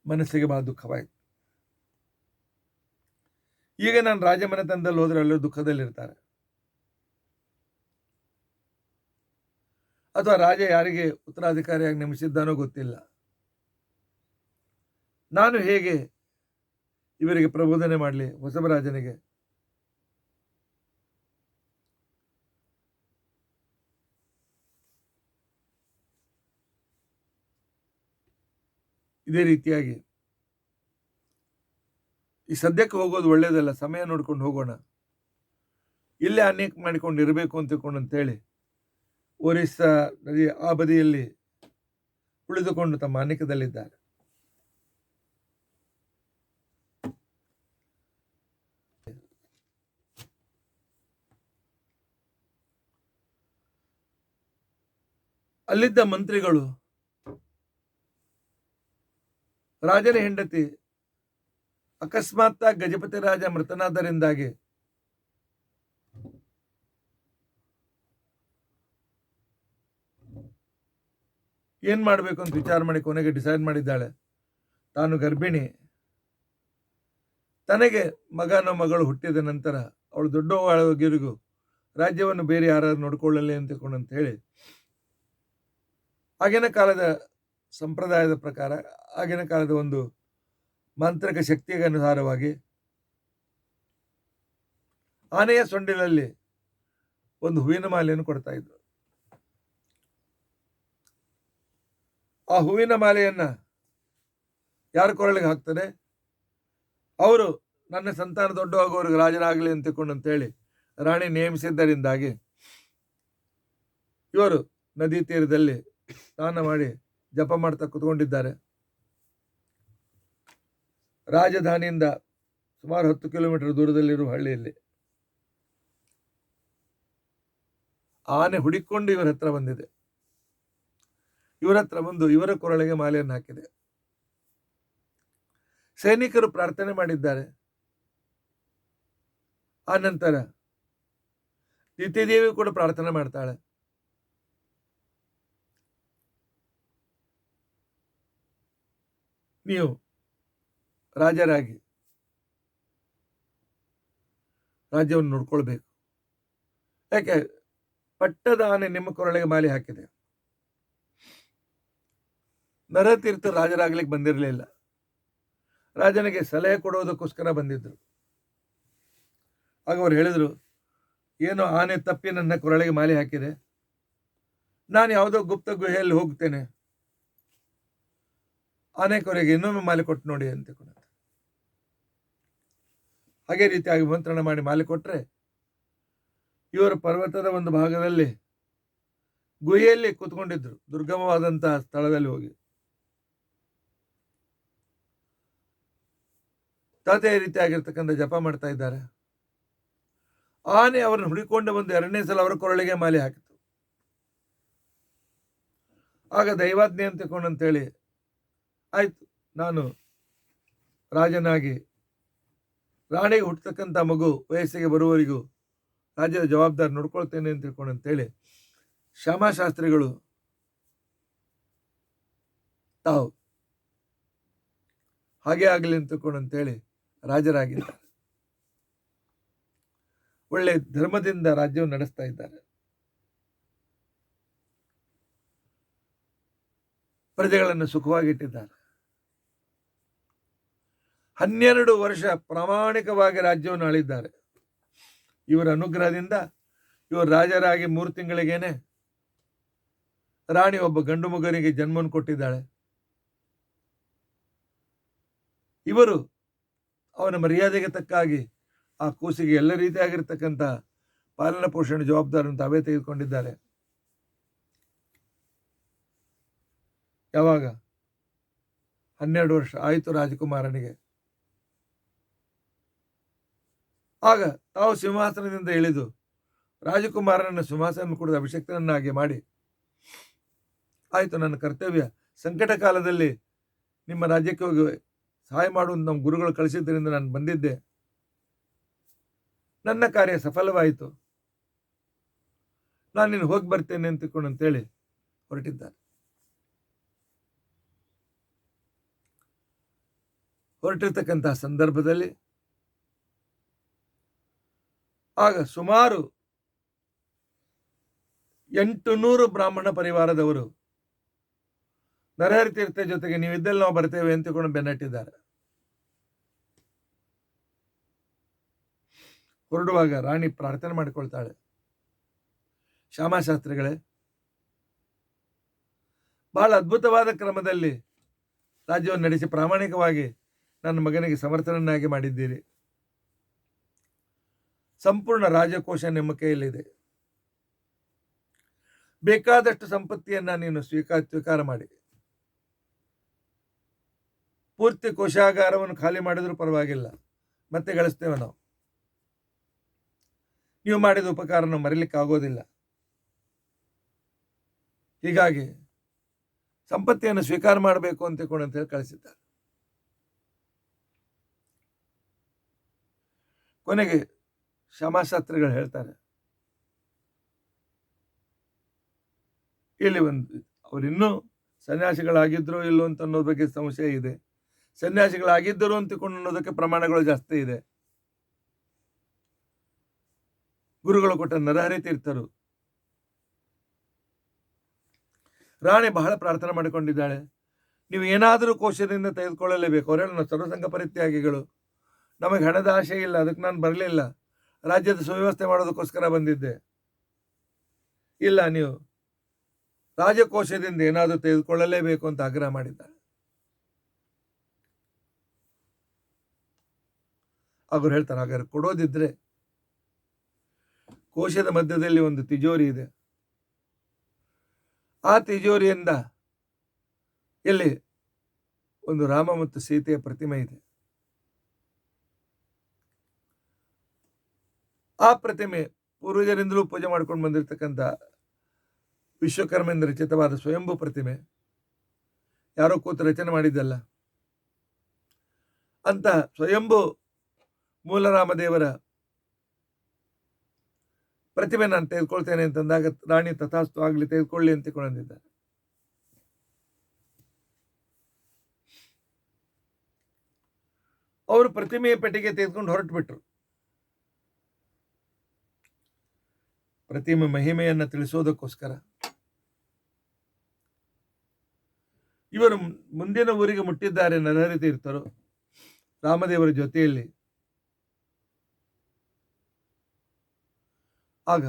ಮನಸ್ಸಿಗೆ ಬಹಳ ದುಃಖವಾಯಿತು. ಈಗ ನಾನು ರಾಜಮನೆತನದಲ್ಲಿ ಹೋದ್ರೆ ಎಲ್ಲರೂ ದುಃಖದಲ್ಲಿರ್ತಾರೆ, ಅಥವಾ ರಾಜ ಯಾರಿಗೆ ಉತ್ತರಾಧಿಕಾರಿಯಾಗಿ ನೇಮಿಸಿದ್ದಾನೋ ಗೊತ್ತಿಲ್ಲ. ನಾನು ಹೇಗೆ ಇವರಿಗೆ ಪ್ರಬೋಧನೆ ಮಾಡಲಿ, ಹೊಸಬರಾಜನಿಗೆ? ಇದೇ ರೀತಿಯಾಗಿ ಈ ಸದ್ಯಕ್ಕೆ ಹೋಗೋದು ಒಳ್ಳೇದಲ್ಲ, ಸಮಯ ನೋಡ್ಕೊಂಡು ಹೋಗೋಣ, ಇಲ್ಲೇ ಅನೇಕ ಮಾಡಿಕೊಂಡು ಇರಬೇಕು ಅಂತೇಳಿ ಒರಿಸ್ಸಾ ನದಿಯ ಆ ಬದಿಯಲ್ಲಿ ಉಳಿದುಕೊಂಡು ತಮ್ಮ ಅನೇಕದಲ್ಲಿದ್ದಾರೆ. ಅಲ್ಲಿದ್ದ ಮಂತ್ರಿಗಳು ರಾಜನ ಹೆಂಡತಿ ಅಕಸ್ಮಾತ್ ಗಜಪತಿ ರಾಜ ಮೃತನಾದರಿಂದಾಗಿ ಏನ್ ಮಾಡಬೇಕು ಅಂತ ವಿಚಾರ ಮಾಡಿ ಕೊನೆಗೆ ಡಿಸೈಡ್ ಮಾಡಿದ್ದಾಳೆ, ತಾನು ಗರ್ಭಿಣಿ, ತನಗೆ ಮಗನೋ ಮಗಳು ಹುಟ್ಟಿದ ನಂತರ ಅವಳು ದೊಡ್ಡವಳಾಗಿರಿಗೂ ರಾಜ್ಯವನ್ನು ಬೇರೆ ಯಾರಾದ್ರೂ ನೋಡ್ಕೊಳ್ಳಲಿ ಅಂತ ಹೇಳಿ ಆಗಿನ ಕಾಲದ ಸಂಪ್ರದಾಯದ ಪ್ರಕಾರ, ಆಗಿನ ಕಾಲದ ಒಂದು ಮಾಂತ್ರಿಕ ಶಕ್ತಿಗೆ ಅನುಸಾರವಾಗಿ ಆನೆಯ ಸೊಂಡಿಲಲ್ಲಿ ಒಂದು ಹೂವಿನ ಮಾಲೆಯನ್ನು ಕೊಡ್ತಾ ಇದ್ರು. ಆ ಹೂವಿನ ಮಾಲೆಯನ್ನ ಯಾರ ಕೊರಳಿಗೆ ಹಾಕ್ತಾರೆ, ಅವರು ನನ್ನ ಸಂತಾನ ದೊಡ್ಡವಾಗುವವರೆಗೆ ರಾಜನಾಗಲಿ ಅಂತೇಳಿ ರಾಣಿ ನೇಮಿಸಿದ್ದರಿಂದಾಗಿ ಇವರು ನದಿ ತೀರದಲ್ಲಿ ಸ್ನಾನ ಮಾಡಿ ಜಪ ಮಾಡ್ತಾ ಕುತ್ಕೊಂಡಿದ್ದಾರೆ. ರಾಜಧಾನಿಯಿಂದ ಸುಮಾರು 10 ಕಿಲೋಮೀಟರ್ ದೂರದಲ್ಲಿರುವ ಹಳ್ಳಿಯಲ್ಲಿ ಆನೆ ಹುಡಿಕೊಂಡು ಇವರ ಹತ್ರ ಬಂದಿದೆ. ಇವರ ಹತ್ರ ಬಂದು ಇವರ ಕೊರಳಿಗೆ ಮಾಲೆಯನ್ನು ಹಾಕಿದೆ. ಸೈನಿಕರು ಪ್ರಾರ್ಥನೆ ಮಾಡಿದ್ದಾರೆ. ಆ ನಂತರ ದಿತಿದೇವಿ ಕೂಡ ಪ್ರಾರ್ಥನೆ ಮಾಡ್ತಾಳೆ. ನೀವು ರಾಜರಾಗಿ ರಾಜ್ಯವನ್ನು ನೋಡ್ಕೊಳ್ಬೇಕು. ಯಾಕೆ ಪಟ್ಟದ ಆನೆ ನಿಮ್ಮ ಕೊರಳಿಗೆ ಮಾಲೆ ಹಾಕಿದೆ. ನರತೀರ್ಥ ರಾಜರಾಗ್ಲಿಕ್ಕೆ ಬಂದಿರಲಿಲ್ಲ. ರಾಜನಿಗೆ ಸಲಹೆ ಕೊಡುವುದಕ್ಕೋಸ್ಕರ ಬಂದಿದ್ರು. ಆಗ ಅವ್ರು ಹೇಳಿದರು, ಏನೋ ಆನೆ ತಪ್ಪಿ ನನ್ನ ಕೊರಳಿಗೆ ಮಾಲೆ ಹಾಕಿದೆ, ನಾನು ಯಾವುದೋ ಗುಪ್ತ ಗುಹೆಯಲ್ಲಿ ಹೋಗ್ತೇನೆ, ಆನೆ ಕೊರೆಗೆ ಇನ್ನೊಮ್ಮೆ ಮಾಲೆ ಕೊಟ್ಟು ನೋಡಿ ಅಂತ ಹಾಗೆ ರೀತಿಯಾಗಿ ಮಂತ್ರಣ ಮಾಡಿ ಮಾಲೆ ಕೊಟ್ಟರೆ ಇವರು ಪರ್ವತದ ಒಂದು ಭಾಗದಲ್ಲಿ ಗುಹೆಯಲ್ಲಿ ಕೂತ್ಕೊಂಡಿದ್ರು, ದುರ್ಗಮವಾದಂತಹ ಸ್ಥಳದಲ್ಲಿ ಹೋಗಿ ತಾತೆ ರೀತಿಯಾಗಿರ್ತಕ್ಕಂಥ ಜಪ ಮಾಡ್ತಾ ಇದ್ದಾರೆ. ಆನೆ ಅವರನ್ನು ಹುಡಿಕೊಂಡು ಬಂದು 2ನೇ ಸಲ ಅವರ ಕೊರಳಿಗೆ ಮಾಲೆ ಹಾಕಿತು. ಆಗ ದೈವಾಜ್ಞೆ ಅಂತ ತಿಳ್ಕೊಂಡಂತೇಳಿ, ಆಯ್ತು ನಾನು ರಾಜನಾಗಿ ರಾಣಿಗೆ ಹುಟ್ಟತಕ್ಕಂಥ ಮಗು ವಯಸ್ಸಿಗೆ ಬರುವವರೆಗೂ ರಾಜ್ಯದ ಜವಾಬ್ದಾರಿ ನೋಡ್ಕೊಳ್ತೇನೆ ಅಂತ ತಿಳ್ಕೊಂಡಂತೇಳಿ ಶ್ಯಾಮಾಶಾಸ್ತ್ರಿಗಳು ತಾವು ಹಾಗೆ ಆಗಲಿ ಅಂತ ತಿಳ್ಕೊಂಡಂತೇಳಿ ರಾಜರಾಗಿದ್ದಾರೆ. ಒಳ್ಳೆ ಧರ್ಮದಿಂದ ರಾಜ್ಯವನ್ನು ನಡೆಸ್ತಾ ಇದ್ದಾರೆ. ಪ್ರಜೆಗಳನ್ನು ಸುಖವಾಗಿಟ್ಟಿದ್ದಾರೆ. 12 ವರ್ಷ ಪ್ರಾಮಾಣಿಕವಾಗಿ ರಾಜ್ಯವನ್ನು ಆಳಿದ್ದಾರೆ. ಇವರ ಅನುಗ್ರಹದಿಂದ ಇವರು ರಾಜರಾಗಿ 3 ತಿಂಗಳಿಗೇನೆ ರಾಣಿ ಒಬ್ಬ ಗಂಡು ಮಗನಿಗೆ ಜನ್ಮವನ್ನು ಕೊಟ್ಟಿದ್ದಾಳೆ. ಇವರು ಅವನ ಮರ್ಯಾದೆಗೆ ತಕ್ಕಾಗಿ ಆ ಕೂಸಿಗೆ ಎಲ್ಲ ರೀತಿಯಾಗಿರ್ತಕ್ಕಂಥ ಪಾಲನಾ ಪೋಷಣೆ ಜವಾಬ್ದಾರಿಯನ್ನು ತಾವೇ ತೆಗೆದುಕೊಂಡಿದ್ದಾರೆ. ಯಾವಾಗ 12 ವರ್ಷ ಆಯಿತು ರಾಜಕುಮಾರನಿಗೆ, ಆಗ ತಾವು ಸಿಂಹಾಸನದಿಂದ ಇಳಿದು ರಾಜಕುಮಾರನನ್ನು ಸಿಂಹಾಸನ ಕುಡಿದ ಅಭಿಷೇಕ್ತನನ್ನಾಗಿ ಮಾಡಿ, ಆಯಿತು ನನ್ನ ಕರ್ತವ್ಯ, ಸಂಕಟ ಕಾಲದಲ್ಲಿ ನಿಮ್ಮ ರಾಜ್ಯಕ್ಕೆ ಹೋಗಿ ಸಹಾಯ ಮಾಡುವಂತ ನಮ್ಮ ಗುರುಗಳು ಕಳಿಸಿದ್ದರಿಂದ ನಾನು ಬಂದಿದ್ದೆ, ನನ್ನ ಕಾರ್ಯ ಸಫಲವಾಯಿತು, ನಾನು ನೀನು ಹೋಗಿ ಬರ್ತೇನೆ ಅಂತೇಳಿ ಹೊರಟಿದ್ದಾರೆ. ಹೊರಟಿರ್ತಕ್ಕಂತಹ ಸಂದರ್ಭದಲ್ಲಿ ಆಗ ಸುಮಾರು 800 ಬ್ರಾಹ್ಮಣ ಪರಿವಾರದವರು ನರಹರಿ ತೀರ್ಥ ಜೊತೆಗೆ ನೀವಿದ್ದಲ್ಲಿ ನಾವು ಬರ್ತೇವೆ ಅಂತಕೊಂಡು ಬೆನ್ನಟ್ಟಿದ್ದಾರೆ. ಹೊರಡುವಾಗ ರಾಣಿ ಪ್ರಾರ್ಥನೆ ಮಾಡಿಕೊಳ್ತಾಳೆ, ಶ್ಯಾಮಾಶಾಸ್ತ್ರಿಗಳೇ, ಬಹಳ ಅದ್ಭುತವಾದ ಕ್ರಮದಲ್ಲಿ ರಾಜ್ಯವನ್ನು ನಡೆಸಿ ಪ್ರಾಮಾಣಿಕವಾಗಿ ನನ್ನ ಮಗನಿಗೆ ಸಮರ್ಥನನ್ನಾಗಿ ಮಾಡಿದ್ದೀರಿ. ಸಂಪೂರ್ಣ ರಾಜಕೋಶ ನಿಮ್ಮ ಕೈಯಲ್ಲಿದೆ. ಬೇಕಾದಷ್ಟು ಸಂಪತ್ತಿಯನ್ನ ನೀನು ಸ್ವೀಕಾರ ಮಾಡಿ, ಪೂರ್ತಿ ಕೋಶಾಗಾರವನ್ನು ಖಾಲಿ ಮಾಡಿದ್ರೂ ಪರವಾಗಿಲ್ಲ, ಮತ್ತೆ ಗಳಿಸ್ತೇವೆ ನಾವು. ನೀವು ಮಾಡಿದ ಉಪಕಾರನ ಮರಿಲಿಕ್ಕೆ ಆಗೋದಿಲ್ಲ. ಹೀಗಾಗಿ ಸಂಪತ್ತಿಯನ್ನು ಸ್ವೀಕಾರ ಮಾಡಬೇಕು ಅಂತ ಹೇಳಿ ಕಳಿಸಿದ್ದಾರೆ. ಕೊನೆಗೆ ಶ್ಯಾಮಾಶಾಸ್ತ್ರಿಗಳು ಹೇಳ್ತಾರೆ, ಇಲ್ಲಿ ಅವರಿನ್ನೂ ಸನ್ಯಾಸಿಗಳಾಗಿದ್ರು ಇಲ್ಲೋ ಅಂತ ಅನ್ನೋದ್ರ ಬಗ್ಗೆ ಸಂಶಯ ಇದೆ. ಸನ್ಯಾಸಿಗಳಾಗಿದ್ದರು ಅಂತಕೊಂಡು ಅನ್ನೋದಕ್ಕೆ ಪ್ರಮಾಣಗಳು ಜಾಸ್ತಿ ಇದೆ. ಗುರುಗಳು ಕೊಟ್ಟ ನರಹರಿ ತೀರ್ಥರು. ರಾಣಿ ಬಹಳ ಪ್ರಾರ್ಥನೆ ಮಾಡಿಕೊಂಡಿದ್ದಾಳೆ, ನೀವು ಏನಾದರೂ ಕೋಶದಿಂದ ತೆಗೆದುಕೊಳ್ಳಲೇಬೇಕು. ಅವರೇಳು ನಾವು ಸರ್ವಸಂಗ ಪರಿತ್ಯಾಗಿಗಳು, ನಮಗೆ ಹಣದ ಆಶೆ ಇಲ್ಲ, ಅದಕ್ಕೆ ನಾನು ಬರಲಿಲ್ಲ, ರಾಜ್ಯದ ಸುವ್ಯವಸ್ಥೆ ಮಾಡೋದಕ್ಕೋಸ್ಕರ ಬಂದಿದ್ದೆ. ಇಲ್ಲ, ನೀವು ರಾಜಕೋಶದಿಂದ ಏನಾದರೂ ತೆಗೆದುಕೊಳ್ಳಲೇಬೇಕು ಅಂತ ಆಗ್ರಹ ಮಾಡಿದ್ದಾರೆ. ಅವರು ಹೇಳ್ತಾರೆ, ಹಾಗಾದ್ರೆ ಕೊಡೋದಿದ್ರೆ ಕೋಶದ ಮಧ್ಯದಲ್ಲಿ ಒಂದು ತಿಜೋರಿ ಇದೆ, ಆ ತಿಜೋರಿಯಿಂದ ಇಲ್ಲಿ ಒಂದು ರಾಮ ಮತ್ತು ಸೀತೆಯ ಪ್ರತಿಮೆ ಇದೆ. ಆ ಪ್ರತಿಮೆ ಪೂರ್ವಜರಿಂದಲೂ ಪೂಜೆ ಮಾಡ್ಕೊಂಡು ಬಂದಿರತಕ್ಕಂಥ ವಿಶ್ವಕರ್ಮೆಯಿಂದ ರಚಿತವಾದ ಸ್ವಯಂಭೂ ಪ್ರತಿಮೆ, ಯಾರೋ ಕೂತು ರಚನೆ ಮಾಡಿದ್ದಲ್ಲ. ಅಂತ ಸ್ವಯಂಭೂ ಮೂಲರಾಮದೇವರ ಪ್ರತಿಮೆ ನಾನು ತೆಗೆದುಕೊಳ್ತೇನೆ ಅಂತಂದಾಗ ರಾಣಿ ತಥಾಸ್ತು ಆಗ್ಲಿ, ತೆಗೆದುಕೊಳ್ಳಿ ಅಂತ ಕೊಂಡಂದಿದ್ದಾರೆ. ಅವರು ಪ್ರತಿಮೆಯ ಪೆಟ್ಟಿಗೆ ತೆಗೆದುಕೊಂಡು ಹೊರಟುಬಿಟ್ರು. ಪ್ರತಿಮೆ ಮಹಿಮೆಯನ್ನು ತಿಳಿಸೋದಕ್ಕೋಸ್ಕರ ಇವರು ಮುಂದಿನ ಊರಿಗೆ ಮುಟ್ಟಿದ್ದಾರೆ ನರಹರಿ ತೀರ್ಥರು ರಾಮದೇವರ ಜೊತೆಯಲ್ಲಿ. ಆಗ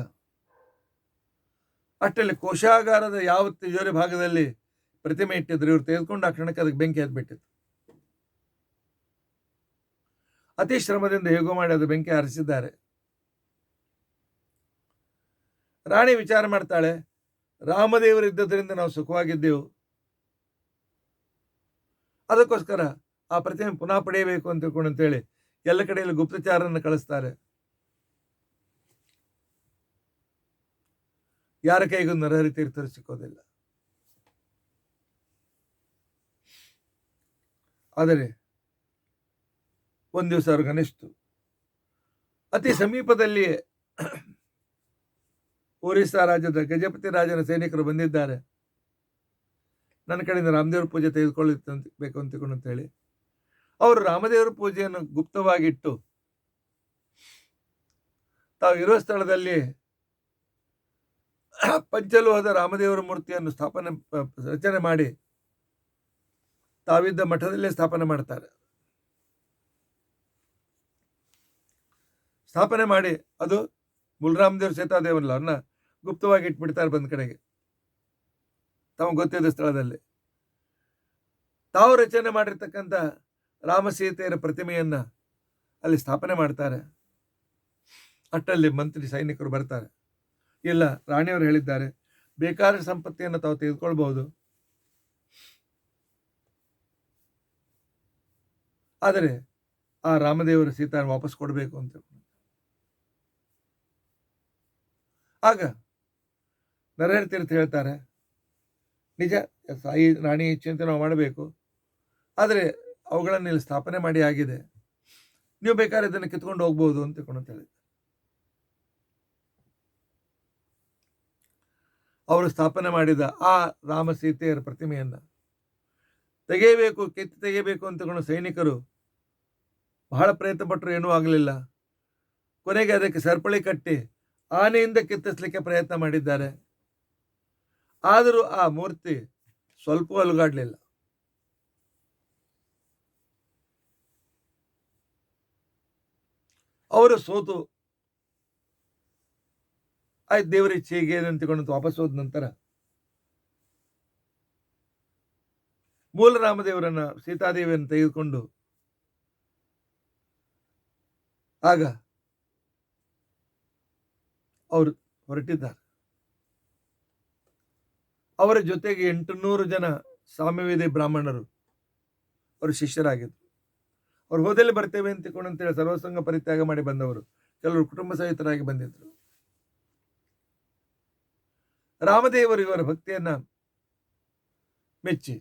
ಅಷ್ಟರಲ್ಲಿ ಕೋಶಾಗಾರದ ಯಾವ ತಿಜೋರಿ ಭಾಗದಲ್ಲಿ ಪ್ರತಿಮೆ ಇಟ್ಟಿದ್ರು ಇವರು ತೆಗೆದುಕೊಂಡು ಆ ಕ್ಷಣಕ್ಕೆ ಅದಕ್ಕೆ ಬೆಂಕಿ ಹತ್ಬಿಟ್ಟಿತ್ತು. ಅತಿ ಶ್ರಮದಿಂದ ಹೇಗೋ ಮಾಡಿ ಅದು ಬೆಂಕಿ ಹರಿಸಿದ್ದಾರೆ. ರಾಣಿ ವಿಚಾರ ಮಾಡ್ತಾಳೆ, ರಾಮದೇವರಿದ್ದರಿಂದ ನಾವು ಸುಖವಾಗಿದ್ದೆವು, ಅದಕ್ಕೋಸ್ಕರ ಆ ಪ್ರತಿಮೆ ಪುನಃ ಪಡೆಯಬೇಕು ಅಂತ ತಿಳ್ಕೊಂಡು ಅಂತೇಳಿ ಎಲ್ಲ ಕಡೆಯಲ್ಲಿ ಗುಪ್ತಚಾರನ್ನು ಕಳಿಸ್ತಾರೆ. ಯಾರ ಕೈಗೂ ನರಹರಿ ತೀರ್ಥರು ಸಿಕ್ಕೋದಿಲ್ಲ. ಆದರೆ ಒಂದು ದಿವಸ ಅವ್ರಿಗೆ ಅನಿಸ್ತು, ಅತಿ ಸಮೀಪದಲ್ಲಿಯೇ ಒರಿಸ್ಸಾ ರಾಜ್ಯದ ಗಜಪತಿ ರಾಜನ ಸೈನಿಕರು ಬಂದಿದ್ದಾರೆ, ನನ್ನ ಕಡೆಯಿಂದ ರಾಮದೇವ್ರ ಪೂಜೆ ತೆಗೆದುಕೊಳ್ಳಬೇಕು ಅಂತ ಹೇಳಿ ಅವರು ರಾಮದೇವರ ಪೂಜೆಯನ್ನು ಗುಪ್ತವಾಗಿಟ್ಟು ತಾವು ಇರುವ ಸ್ಥಳದಲ್ಲಿ ಪಂಚಲೋಹದ ರಾಮದೇವರ ಮೂರ್ತಿಯನ್ನು ರಚನೆ ಮಾಡಿ ತಾವಿದ್ದ ಮಠದಲ್ಲೇ ಸ್ಥಾಪನೆ ಮಾಡ್ತಾರೆ. ಸ್ಥಾಪನೆ ಮಾಡಿ ಅದು ಮುಲ್ರಾಮದೇವ್ರ ಸೀತಾದೇವರಲ್ಲ, ಅವ್ರನ್ನ ಗುಪ್ತವಾಗಿ ಇಟ್ಬಿಡ್ತಾರೆ ಬಂದ ಕಡೆಗೆ, ತಮಗೆ ಗೊತ್ತಿದ್ದ ಸ್ಥಳದಲ್ಲಿ. ತಾವು ರಚನೆ ಮಾಡಿರ್ತಕ್ಕಂಥ ರಾಮ ಸೀತೆಯರ ಪ್ರತಿಮೆಯನ್ನ ಅಲ್ಲಿ ಸ್ಥಾಪನೆ ಮಾಡ್ತಾರೆ. ಅಟ್ಟಲ್ಲಿ ಮಂತ್ರಿ ಸೈನಿಕರು ಬರ್ತಾರೆ. ಇಲ್ಲ, ರಾಣಿಯವರು ಹೇಳಿದ್ದಾರೆ ಬೇಕಾದ ಸಂಪತ್ತಿಯನ್ನು ತಾವು ತೆಗೆದುಕೊಳ್ಬಹುದು, ಆದರೆ ಆ ರಾಮದೇವರ ಸೀತಾ ವಾಪಸ್ ಕೊಡಬೇಕು ಅಂತ. ಆಗ ನರಹರಿ ತೀರ್ಥ ಹೇಳ್ತಾರೆ, ನಿಜ ಸಾಯಿ ರಾಣಿ ಚಿಂತೆ ನಾವು ಮಾಡಬೇಕು, ಆದರೆ ಅವುಗಳನ್ನು ಇಲ್ಲಿ ಸ್ಥಾಪನೆ ಮಾಡಿ ಆಗಿದೆ, ನೀವು ಬೇಕಾದ್ರೆ ಇದನ್ನು ಕಿತ್ಕೊಂಡು ಹೋಗ್ಬೋದು ಅಂತ ಹೇಳಿದ್ದಾರೆ. ಅವರು ಸ್ಥಾಪನೆ ಮಾಡಿದ ಆ ರಾಮ ಸೀತೆಯರ ಪ್ರತಿಮೆಯನ್ನ ತೆಗೆಯಬೇಕು, ಕೆತ್ತಿ ತೆಗೆಯಬೇಕು ಅಂತಕೊಂಡು ಸೈನಿಕರು ಬಹಳ ಪ್ರಯತ್ನ ಪಟ್ಟರು, ಏನೂ ಆಗಲಿಲ್ಲ. ಕೊನೆಗೆ ಅದಕ್ಕೆ ಸರಪಳಿ ಕಟ್ಟಿ ಆನೆಯಿಂದ ಕಿತ್ತಿಸ್ಲಿಕ್ಕೆ ಪ್ರಯತ್ನ ಮಾಡಿದ್ದಾರೆ. ಆದರೂ ಆ ಮೂರ್ತಿ ಸ್ವಲ್ಪ ಅಲುಗಾಡ್ಲಿಲ್ಲ. ಅವರು ಸೋತು ಆಯ್ತು ದೇವರ ಇಚ್ಛೆಗೆ ಅಂತಿಕೊಂಡು ವಾಪಸ್ ಹೋದ ನಂತರ ಮೂಲ ರಾಮದೇವರನ್ನ ಸೀತಾದೇವಿಯನ್ನು ತೆಗೆದುಕೊಂಡು ಆಗ ಅವರು ಹೊರಟಿದ್ದಾರೆ. ಅವರ ಜೊತೆಗೆ 800 ಜನ ಸಾಮ್ಯವೇದಿ ಬ್ರಾಹ್ಮಣರು ಅವರು ಶಿಷ್ಯರಾಗಿದ್ದರು. ಅವ್ರು ಹೋದಲ್ಲಿ ಬರ್ತೇವೆ ಅಂತೇಳಿ ಸರ್ವಸಂಗ ಪರಿತ್ಯಾಗ ಮಾಡಿ ಬಂದವರು, ಕೆಲವರು ಕುಟುಂಬ ಸಹಿತರಾಗಿ ಬಂದಿದ್ರು. ರಾಮದೇವರು ಇವರ ಭಕ್ತಿಯನ್ನ ಮೆಚ್ಚಿ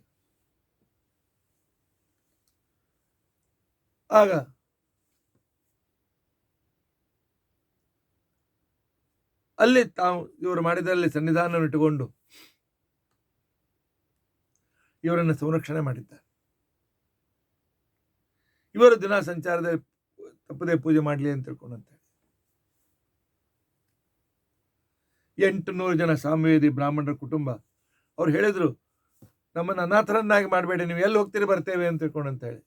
ಆಗ ಅಲ್ಲಿ ತಾವು ಇವರು ಮಾಡಿದಲ್ಲಿ ಸನ್ನಿಧಾನವನ್ನು ಇಟ್ಟುಕೊಂಡು ಇವರನ್ನು ಸಂರಕ್ಷಣೆ ಮಾಡಿದ್ದಾರೆ. ಇವರು ದಿನ ಸಂಚಾರದ ತಪ್ಪದೆ ಪೂಜೆ ಮಾಡಲಿ ಅಂತ ತಿಳ್ಕೊಂಡಂತೆ 800 ಜನ ಸಾಮ್ಯವೇದಿ ಬ್ರಾಹ್ಮಣರ ಕುಟುಂಬ ಅವ್ರು ಹೇಳಿದ್ರು, ನಮ್ಮನ್ನು ಅನಾಥರನ್ನಾಗಿ ಮಾಡಬೇಡಿ, ನೀವು ಎಲ್ಲಿ ಹೋಗ್ತೀರಿ ಬರ್ತೇವೆ ಅಂತ ತಿಳ್ಕೊಂಡಂತ ಹೇಳಿ.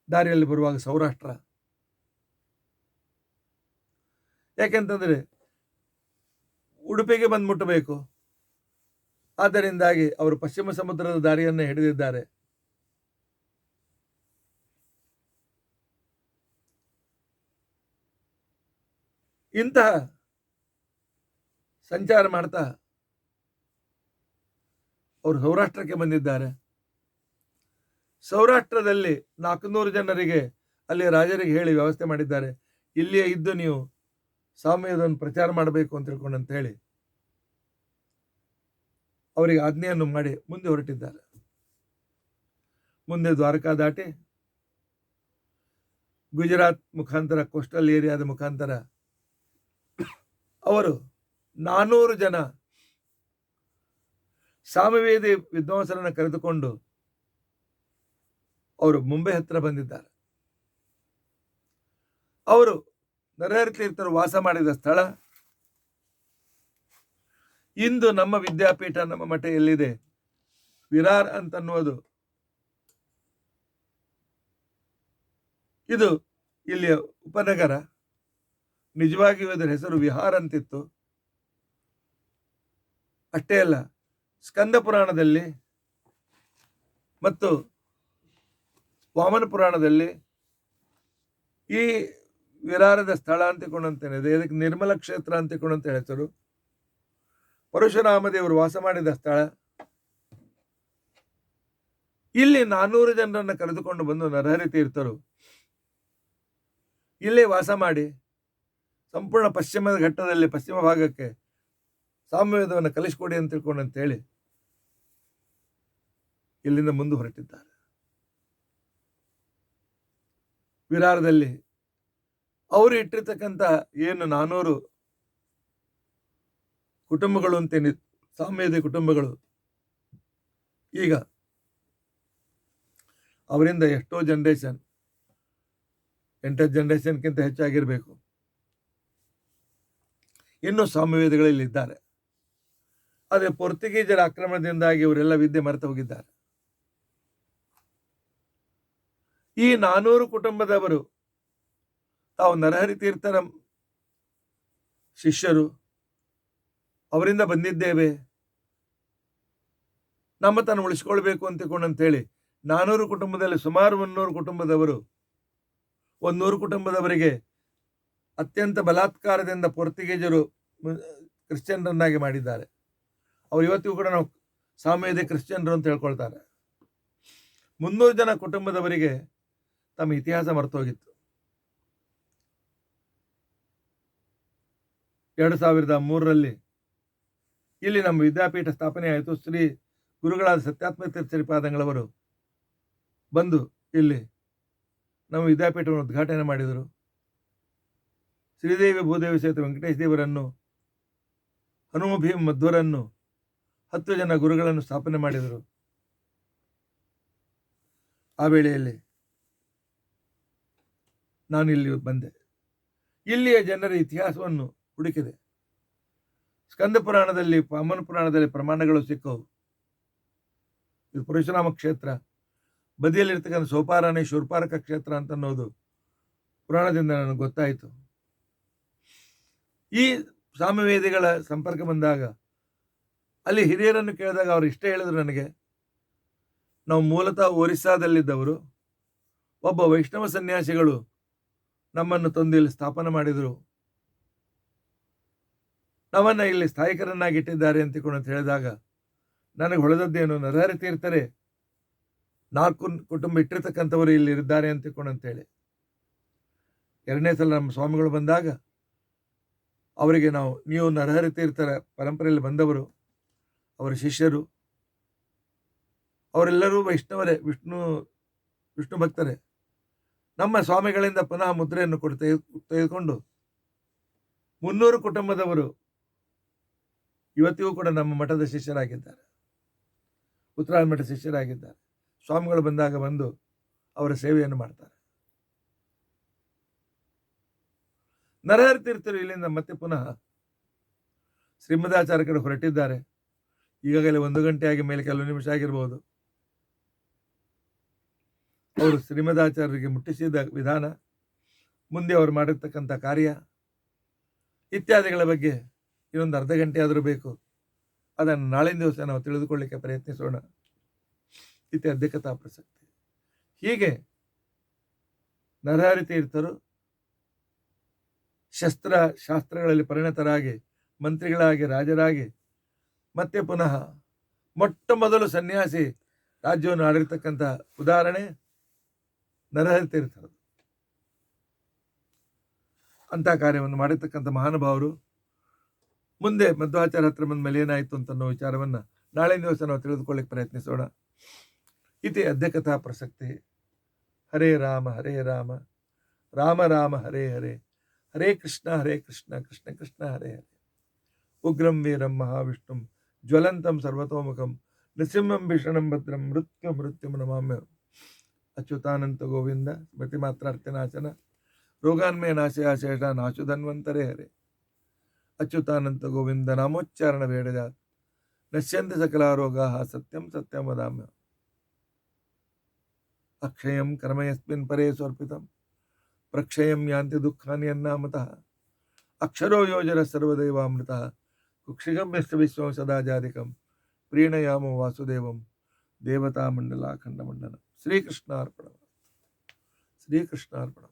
ದಾರಿಯಲ್ಲಿ ಬರುವಾಗ ಸೌರಾಷ್ಟ್ರ, ಯಾಕೆಂತಂದ್ರೆ ಉಡುಪಿಗೆ ಬಂದು ಮುಟ್ಟಬೇಕು, ಆದ್ದರಿಂದಾಗಿ ಅವರು ಪಶ್ಚಿಮ ಸಮುದ್ರದ ದಾರಿಯನ್ನು ಹಿಡಿದಿದ್ದಾರೆ. ಇಂತಹ ಸಂಚಾರ ಮಾಡ್ತಾ ಅವರು ಸೌರಾಷ್ಟ್ರಕ್ಕೆ ಬಂದಿದ್ದಾರೆ. ಸೌರಾಷ್ಟ್ರದಲ್ಲಿ 400 ಜನರಿಗೆ ಅಲ್ಲಿ ರಾಜರಿಗೆ ಹೇಳಿ ವ್ಯವಸ್ಥೆ ಮಾಡಿದ್ದಾರೆ, ಇಲ್ಲಿಯೇ ಇದ್ದು ನೀವು ಸಾಮ್ಯವನ್ನು ಪ್ರಚಾರ ಮಾಡಬೇಕು ಅಂತ ತಿಳ್ಕೊಂಡಂತ ಹೇಳಿ ಅವರಿಗೆ ಆಜ್ಞೆಯನ್ನು ಮಾಡಿ ಮುಂದೆ ಹೊರಟಿದ್ದಾರೆ. ಮುಂದೆ ದ್ವಾರಕಾ ದಾಟಿ ಗುಜರಾತ್ ಮುಖಾಂತರ, ಕೋಸ್ಟಲ್ ಏರಿಯಾದ ಮುಖಾಂತರ ಅವರು 400 ಜನ ಸಾಮವೇದಿ ವಿದ್ವಾಂಸರನ್ನು ಕರೆದುಕೊಂಡು ಅವರು ಮುಂಬೈ ಹತ್ರ ಬಂದಿದ್ದಾರೆ. ಅವರು ನರಹರಿ ತೀರ್ಥರು ವಾಸ ಮಾಡಿದ ಸ್ಥಳ ಇಂದು ನಮ್ಮ ವಿದ್ಯಾಪೀಠ, ನಮ್ಮ ಮಠ ಎಲ್ಲಿದೆ? ವಿರಾರ್ ಅಂತನ್ನುವುದು ಇದು ಇಲ್ಲಿಯ ಉಪನಗರ. ನಿಜವಾಗಿಯೂ ಇದರ ಹೆಸರು ವಿಹಾರ ಅಂತಿತ್ತು. ಅಷ್ಟೇ ಅಲ್ಲ, ಸ್ಕಂದ ಪುರಾಣದಲ್ಲಿ ಮತ್ತು ವಾಮನ ಪುರಾಣದಲ್ಲಿ ಈ ವಿರಾರದ ಸ್ಥಳ ಅಂತಿಕೊಂಡಂತೇನಿದೆ. ಇದಕ್ಕೆ ನಿರ್ಮಲ ಕ್ಷೇತ್ರ ಅಂತಿಕೊಂಡಂತ ಹೆಸರು. ಪರಶುರಾಮ ದೇವರು ವಾಸ ಮಾಡಿದ ಸ್ಥಳ. ಇಲ್ಲಿ 400 ಜನರನ್ನು ಕರೆದುಕೊಂಡು ಬಂದು ನರಹರಿ ತೀರ್ಥರು ಇಲ್ಲೇ ವಾಸ ಮಾಡಿ ಸಂಪೂರ್ಣ ಪಶ್ಚಿಮ ಘಟ್ಟದಲ್ಲಿ, ಪಶ್ಚಿಮ ಭಾಗಕ್ಕೆ ಸಾಮವೇದವನ್ನು ಕಲಿಸಿಕೊಡಿ ಅಂತ ತಿಳ್ಕೊಂಡಂತೇಳಿ ಇಲ್ಲಿಂದ ಮುಂದೆ ಹೊರಟಿದ್ದಾರೆ. ವಿರಾರದಲ್ಲಿ ಅವರು ಇಟ್ಟಿರ್ತಕ್ಕಂಥ ಏನು 400 ಕುಟುಂಬಗಳು ಅಂತೇನಿ, ಸಾಮ್ಯದ ಕುಟುಂಬಗಳು, ಈಗ ಅವರಿಂದ ಎಷ್ಟೋ ಜನರೇಷನ್, 8 ಜನರೇಷನ್ಗಿಂತ ಹೆಚ್ಚಾಗಿರಬೇಕು, ಇನ್ನೂ ಸಾಮ್ಯವೇದಿಗಳಲ್ಲಿ ಇದ್ದಾರೆ. ಆದರೆ ಪೋರ್ಚುಗೀಸರ ಆಕ್ರಮಣದಿಂದಾಗಿ ಇವರೆಲ್ಲ ವಿದ್ಯೆ ಮರೆತು ಹೋಗಿದ್ದಾರೆ. ಈ 400 ಕುಟುಂಬದವರು ತಾವು ನರಹರಿ ತೀರ್ಥರ ಶಿಷ್ಯರು, ಅವರಿಂದ ಬಂದಿದ್ದೇವೆ, ನಮ್ಮ ತನ್ನ ಉಳಿಸ್ಕೊಳ್ಬೇಕು ಅಂತೇಳಿ 400 ಕುಟುಂಬದಲ್ಲಿ ಸುಮಾರು 100 ಕುಟುಂಬದವರು, 100 ಕುಟುಂಬದವರಿಗೆ ಅತ್ಯಂತ ಬಲಾತ್ಕಾರದಿಂದ ಪೋರ್ಚುಗೀಸರು ಕ್ರಿಶ್ಚಿಯನ್ರನ್ನಾಗಿ ಮಾಡಿದ್ದಾರೆ. ಅವರು ಇವತ್ತಿಗೂ ಕೂಡ ನಾವು ಸಾಮ್ಯದ ಕ್ರಿಶ್ಚಿಯನ್ರು ಅಂತ ಹೇಳ್ಕೊಳ್ತಾರೆ. 300 ಜನ ಕುಟುಂಬದವರಿಗೆ ತಮ್ಮ ಇತಿಹಾಸ ಮರೆತೋಗಿತ್ತು. 2003ರಲ್ಲಿ ಇಲ್ಲಿ ನಮ್ಮ ವಿದ್ಯಾಪೀಠ ಸ್ಥಾಪನೆ ಆಯಿತು. ಶ್ರೀ ಗುರುಗಳಾದ ಸತ್ಯಾತ್ಮ ತೀರ್ಥ ಶ್ರೀಪಾದಂಗಳವರು ಬಂದು ಇಲ್ಲಿ ನಮ್ಮ ವಿದ್ಯಾಪೀಠವನ್ನು ಉದ್ಘಾಟನೆ ಮಾಡಿದರು. ಶ್ರೀದೇವಿ ಭೂದೇವಿ ಸಹಿತ ವೆಂಕಟೇಶ ದೇವರನ್ನು, ಹನುಮ ಭೀಮ್ ಮಧ್ವರನ್ನು, 10 ಜನ ಗುರುಗಳನ್ನು ಸ್ಥಾಪನೆ ಮಾಡಿದರು. ಆ ವೇಳೆಯಲ್ಲಿ ನಾನು ಇಲ್ಲಿ ಬಂದೆ. ಇಲ್ಲಿಯ ಜನರ ಇತಿಹಾಸವನ್ನು ಹುಡುಕಿದೆ. ಸ್ಕಂದ ಪುರಾಣದಲ್ಲಿ, ವಾಮನ ಪುರಾಣದಲ್ಲಿ ಪ್ರಮಾಣಗಳು ಸಿಕ್ಕವು. ಇದು ಪರಶುರಾಮ ಕ್ಷೇತ್ರ, ಬದಿಯಲ್ಲಿರ್ತಕ್ಕಂಥ ಸೋಪಾರಾಣಿ ಶೂರ್ಪಾರಕ ಕ್ಷೇತ್ರ ಅಂತ ಅನ್ನೋದು ಪುರಾಣದಿಂದ ನನಗೆ ಗೊತ್ತಾಯಿತು. ಈ ಸಾಮವೇದಿಗಳ ಸಂಪರ್ಕ ಬಂದಾಗ ಅಲ್ಲಿ ಹಿರಿಯರನ್ನು ಕೇಳಿದಾಗ ಅವರು ಇಷ್ಟೇ ಹೇಳಿದ್ರು ನನಗೆ, ನಾವು ಮೂಲತಃ ಒರಿಸ್ಸಾದಲ್ಲಿದ್ದವರು, ಒಬ್ಬ ವೈಷ್ಣವ ಸನ್ಯಾಸಿಗಳು ನಮ್ಮನ್ನು ತಂದು ಇಲ್ಲಿ ಸ್ಥಾಪನೆ ಮಾಡಿದರು, ನಮ್ಮನ್ನು ಇಲ್ಲಿ ಸ್ಥಾಯಿಕರನ್ನಾಗಿಟ್ಟಿದ್ದಾರೆ ಅಂತ ಹೇಳಿದಾಗ ನನಗೆ ಹೊಳೆದದ್ದೇನು, ನರಹರಿ ತೀರ್ಥರೇ 4 ಕುಟುಂಬ ಇಟ್ಟಿರ್ತಕ್ಕಂಥವರು ಇಲ್ಲಿ ಇದ್ದಾರೆ ಅಂತೇಳಿ. 2ನೇ ಸಲ ನಮ್ಮ ಸ್ವಾಮಿಗಳು ಬಂದಾಗ ಅವರಿಗೆ ನೀವು ನರಹರಿ ತೀರ್ಥರ ಪರಂಪರೆಯಲ್ಲಿ ಬಂದವರು, ಅವರ ಶಿಷ್ಯರು, ಅವರೆಲ್ಲರೂ ವೈಷ್ಣವರೇ, ವಿಷ್ಣು ಭಕ್ತರೇ, ನಮ್ಮ ಸ್ವಾಮಿಗಳಿಂದ ಪುನಃ ಮುದ್ರೆಯನ್ನು ತೆಗೆದುಕೊಂಡು 300 ಕುಟುಂಬದವರು ಇವತ್ತಿಗೂ ಕೂಡ ನಮ್ಮ ಮಠದ ಶಿಷ್ಯರಾಗಿದ್ದಾರೆ, ಉತ್ತರಾಯಣ ಮಠ ಶಿಷ್ಯರಾಗಿದ್ದಾರೆ. ಸ್ವಾಮಿಗಳು ಬಂದಾಗ ಬಂದು ಅವರ ಸೇವೆಯನ್ನು ಮಾಡ್ತಾರೆ. ನರಹರಿ ತೀರ್ಥರು ಇಲ್ಲಿಂದ ಮತ್ತೆ ಪುನಃ ಶ್ರೀಮದಾಚಾರ್ಯ ಕಡೆ ಹೊರಟಿದ್ದಾರೆ. ಈಗಾಗಲೇ 1 ಗಂಟೆ ಆಗಿ ಮೇಲೆ ಕೆಲವು ನಿಮಿಷ ಆಗಿರ್ಬೋದು. ಅವರು ಶ್ರೀಮದಾಚಾರ್ಯರಿಗೆ ಮುಟ್ಟಿಸಿದ ವಿಧಾನ, ಮುಂದೆ ಅವರು ಮಾಡಿರ್ತಕ್ಕಂಥ ಕಾರ್ಯ ಇತ್ಯಾದಿಗಳ ಬಗ್ಗೆ ಇನ್ನೊಂದು ಅರ್ಧ ಗಂಟೆ ಆದರೂ ಬೇಕು. ಅದನ್ನು ನಾಳಿನ ದಿವಸ ನಾವು ತಿಳಿದುಕೊಳ್ಳಿಕ್ಕೆ ಪ್ರಯತ್ನಿಸೋಣ. ಇತಿ ಅಧ್ಯಕ್ಷತಾ ಪ್ರಸಕ್ತಿ. ಹೀಗೆ ನರಹರಿ ತೀರ್ಥರು ಶಾಸ್ತ್ರಗಳಲ್ಲಿ ಪರಿಣತರಾಗಿ, ಮಂತ್ರಿಗಳಾಗಿ, ರಾಜರಾಗಿ, ಮತ್ತೆ ಪುನಃ ಮೊಟ್ಟ ಮೊದಲು ಸನ್ಯಾಸಿ ರಾಜ್ಯವನ್ನು ಆಳಿರ್ತಕ್ಕಂಥ ಉದಾಹರಣೆ ನರಹರಿ ತೀರ್ಥರು. ಅಂಥ ಕಾರ್ಯವನ್ನು ಮಾಡಿರ್ತಕ್ಕಂಥ ಮಹಾನುಭಾವರು. ಮುಂದೆ ಮಧ್ವಾಚಾರ್ಯ ಹತ್ರ ಬಂದ ಮೇಲೆ ಏನಾಯಿತು ಅಂತನ್ನೋ ವಿಚಾರವನ್ನು ನಾಳಿನ ದಿವಸ ನಾವು ತಿಳಿದುಕೊಳ್ಳಿಕ್ಕೆ ಪ್ರಯತ್ನಿಸೋಣ. ಇತಿ ಅಧ್ಯಕ್ಷತಾ ಪ್ರಸಕ್ತಿ. ಹರೇ ರಾಮ ಹರೇ ರಾಮ, ರಾಮ ರಾಮ ಹರೇ ಹರೇ, ಹರೇ ಕೃಷ್ಣ ಕೃಷ್ಣ ಕೃಷ್ಣ ಹರೇ ಹರೇ. ಉಗ್ರಂ ವೀರಂ ಮಹಾವಿಷ್ಣುಂ ಜ್ವಲಂತಂ ಸರ್ವತೋಮುಖಂ ನೃಸಿಂಹಂ ಭೀಷಣಂ ಭದ್ರಂ ಮೃತ್ಯುಂ ನಮಾಮ್ಯ. ಅಚ್ಯುತಾನಂತ ಗೋವಿಂದ ಸ್ಮೃತಿ ಮಾತ್ರಾರ್ಥನಾಶನ ರೋಗಾನ್ಮಯ ನಾಶಯಾಶೇಷ ನಾಶು ಧನ್ವಂತರೇ ಹರೇ. ಅಚ್ಯುತಾನಂತ ಗೋವಿಂದ ನಾಮೋಚ್ಚಾರಣ ಬೇಡದ ನಶ್ಯಂತಿ ಸಕಲಾರೋಗಾ ಸತ್ಯಂ ಸತ್ಯಂ ವದಾಮ್ಯ. ಅಕ್ಷಯಂ ಕರ್ಮಯಸ್ಮಿನ್ ಪರೇ ಸ್ವರ್ಪಿತಂ ಪ್ರಕ್ಷಯಂ ಯಾಂತಿ ದುಃಖಾನಿ ಅನ್ನಾಮತಃ. ಅಕ್ಷರೋ ಯೋಜನ ಸರ್ವದೈವಾಮೃತ ಕುಕ್ಷಿಗಂ ಯಶ್ಚ ವಿಶ್ವಂ ಸದಾ ಜಾತಿಕಂ ಪ್ರೀಣಯಾಮ ವಾಸುದೇವಂ ದೇವತಾ ಮಂಡಲಾಖಂಡ ಮಂಡನ. ಶ್ರೀಕೃಷ್ಣಾರ್ಪಣ. ಶ್ರೀಕೃಷ್ಣಾರ್ಪಣ.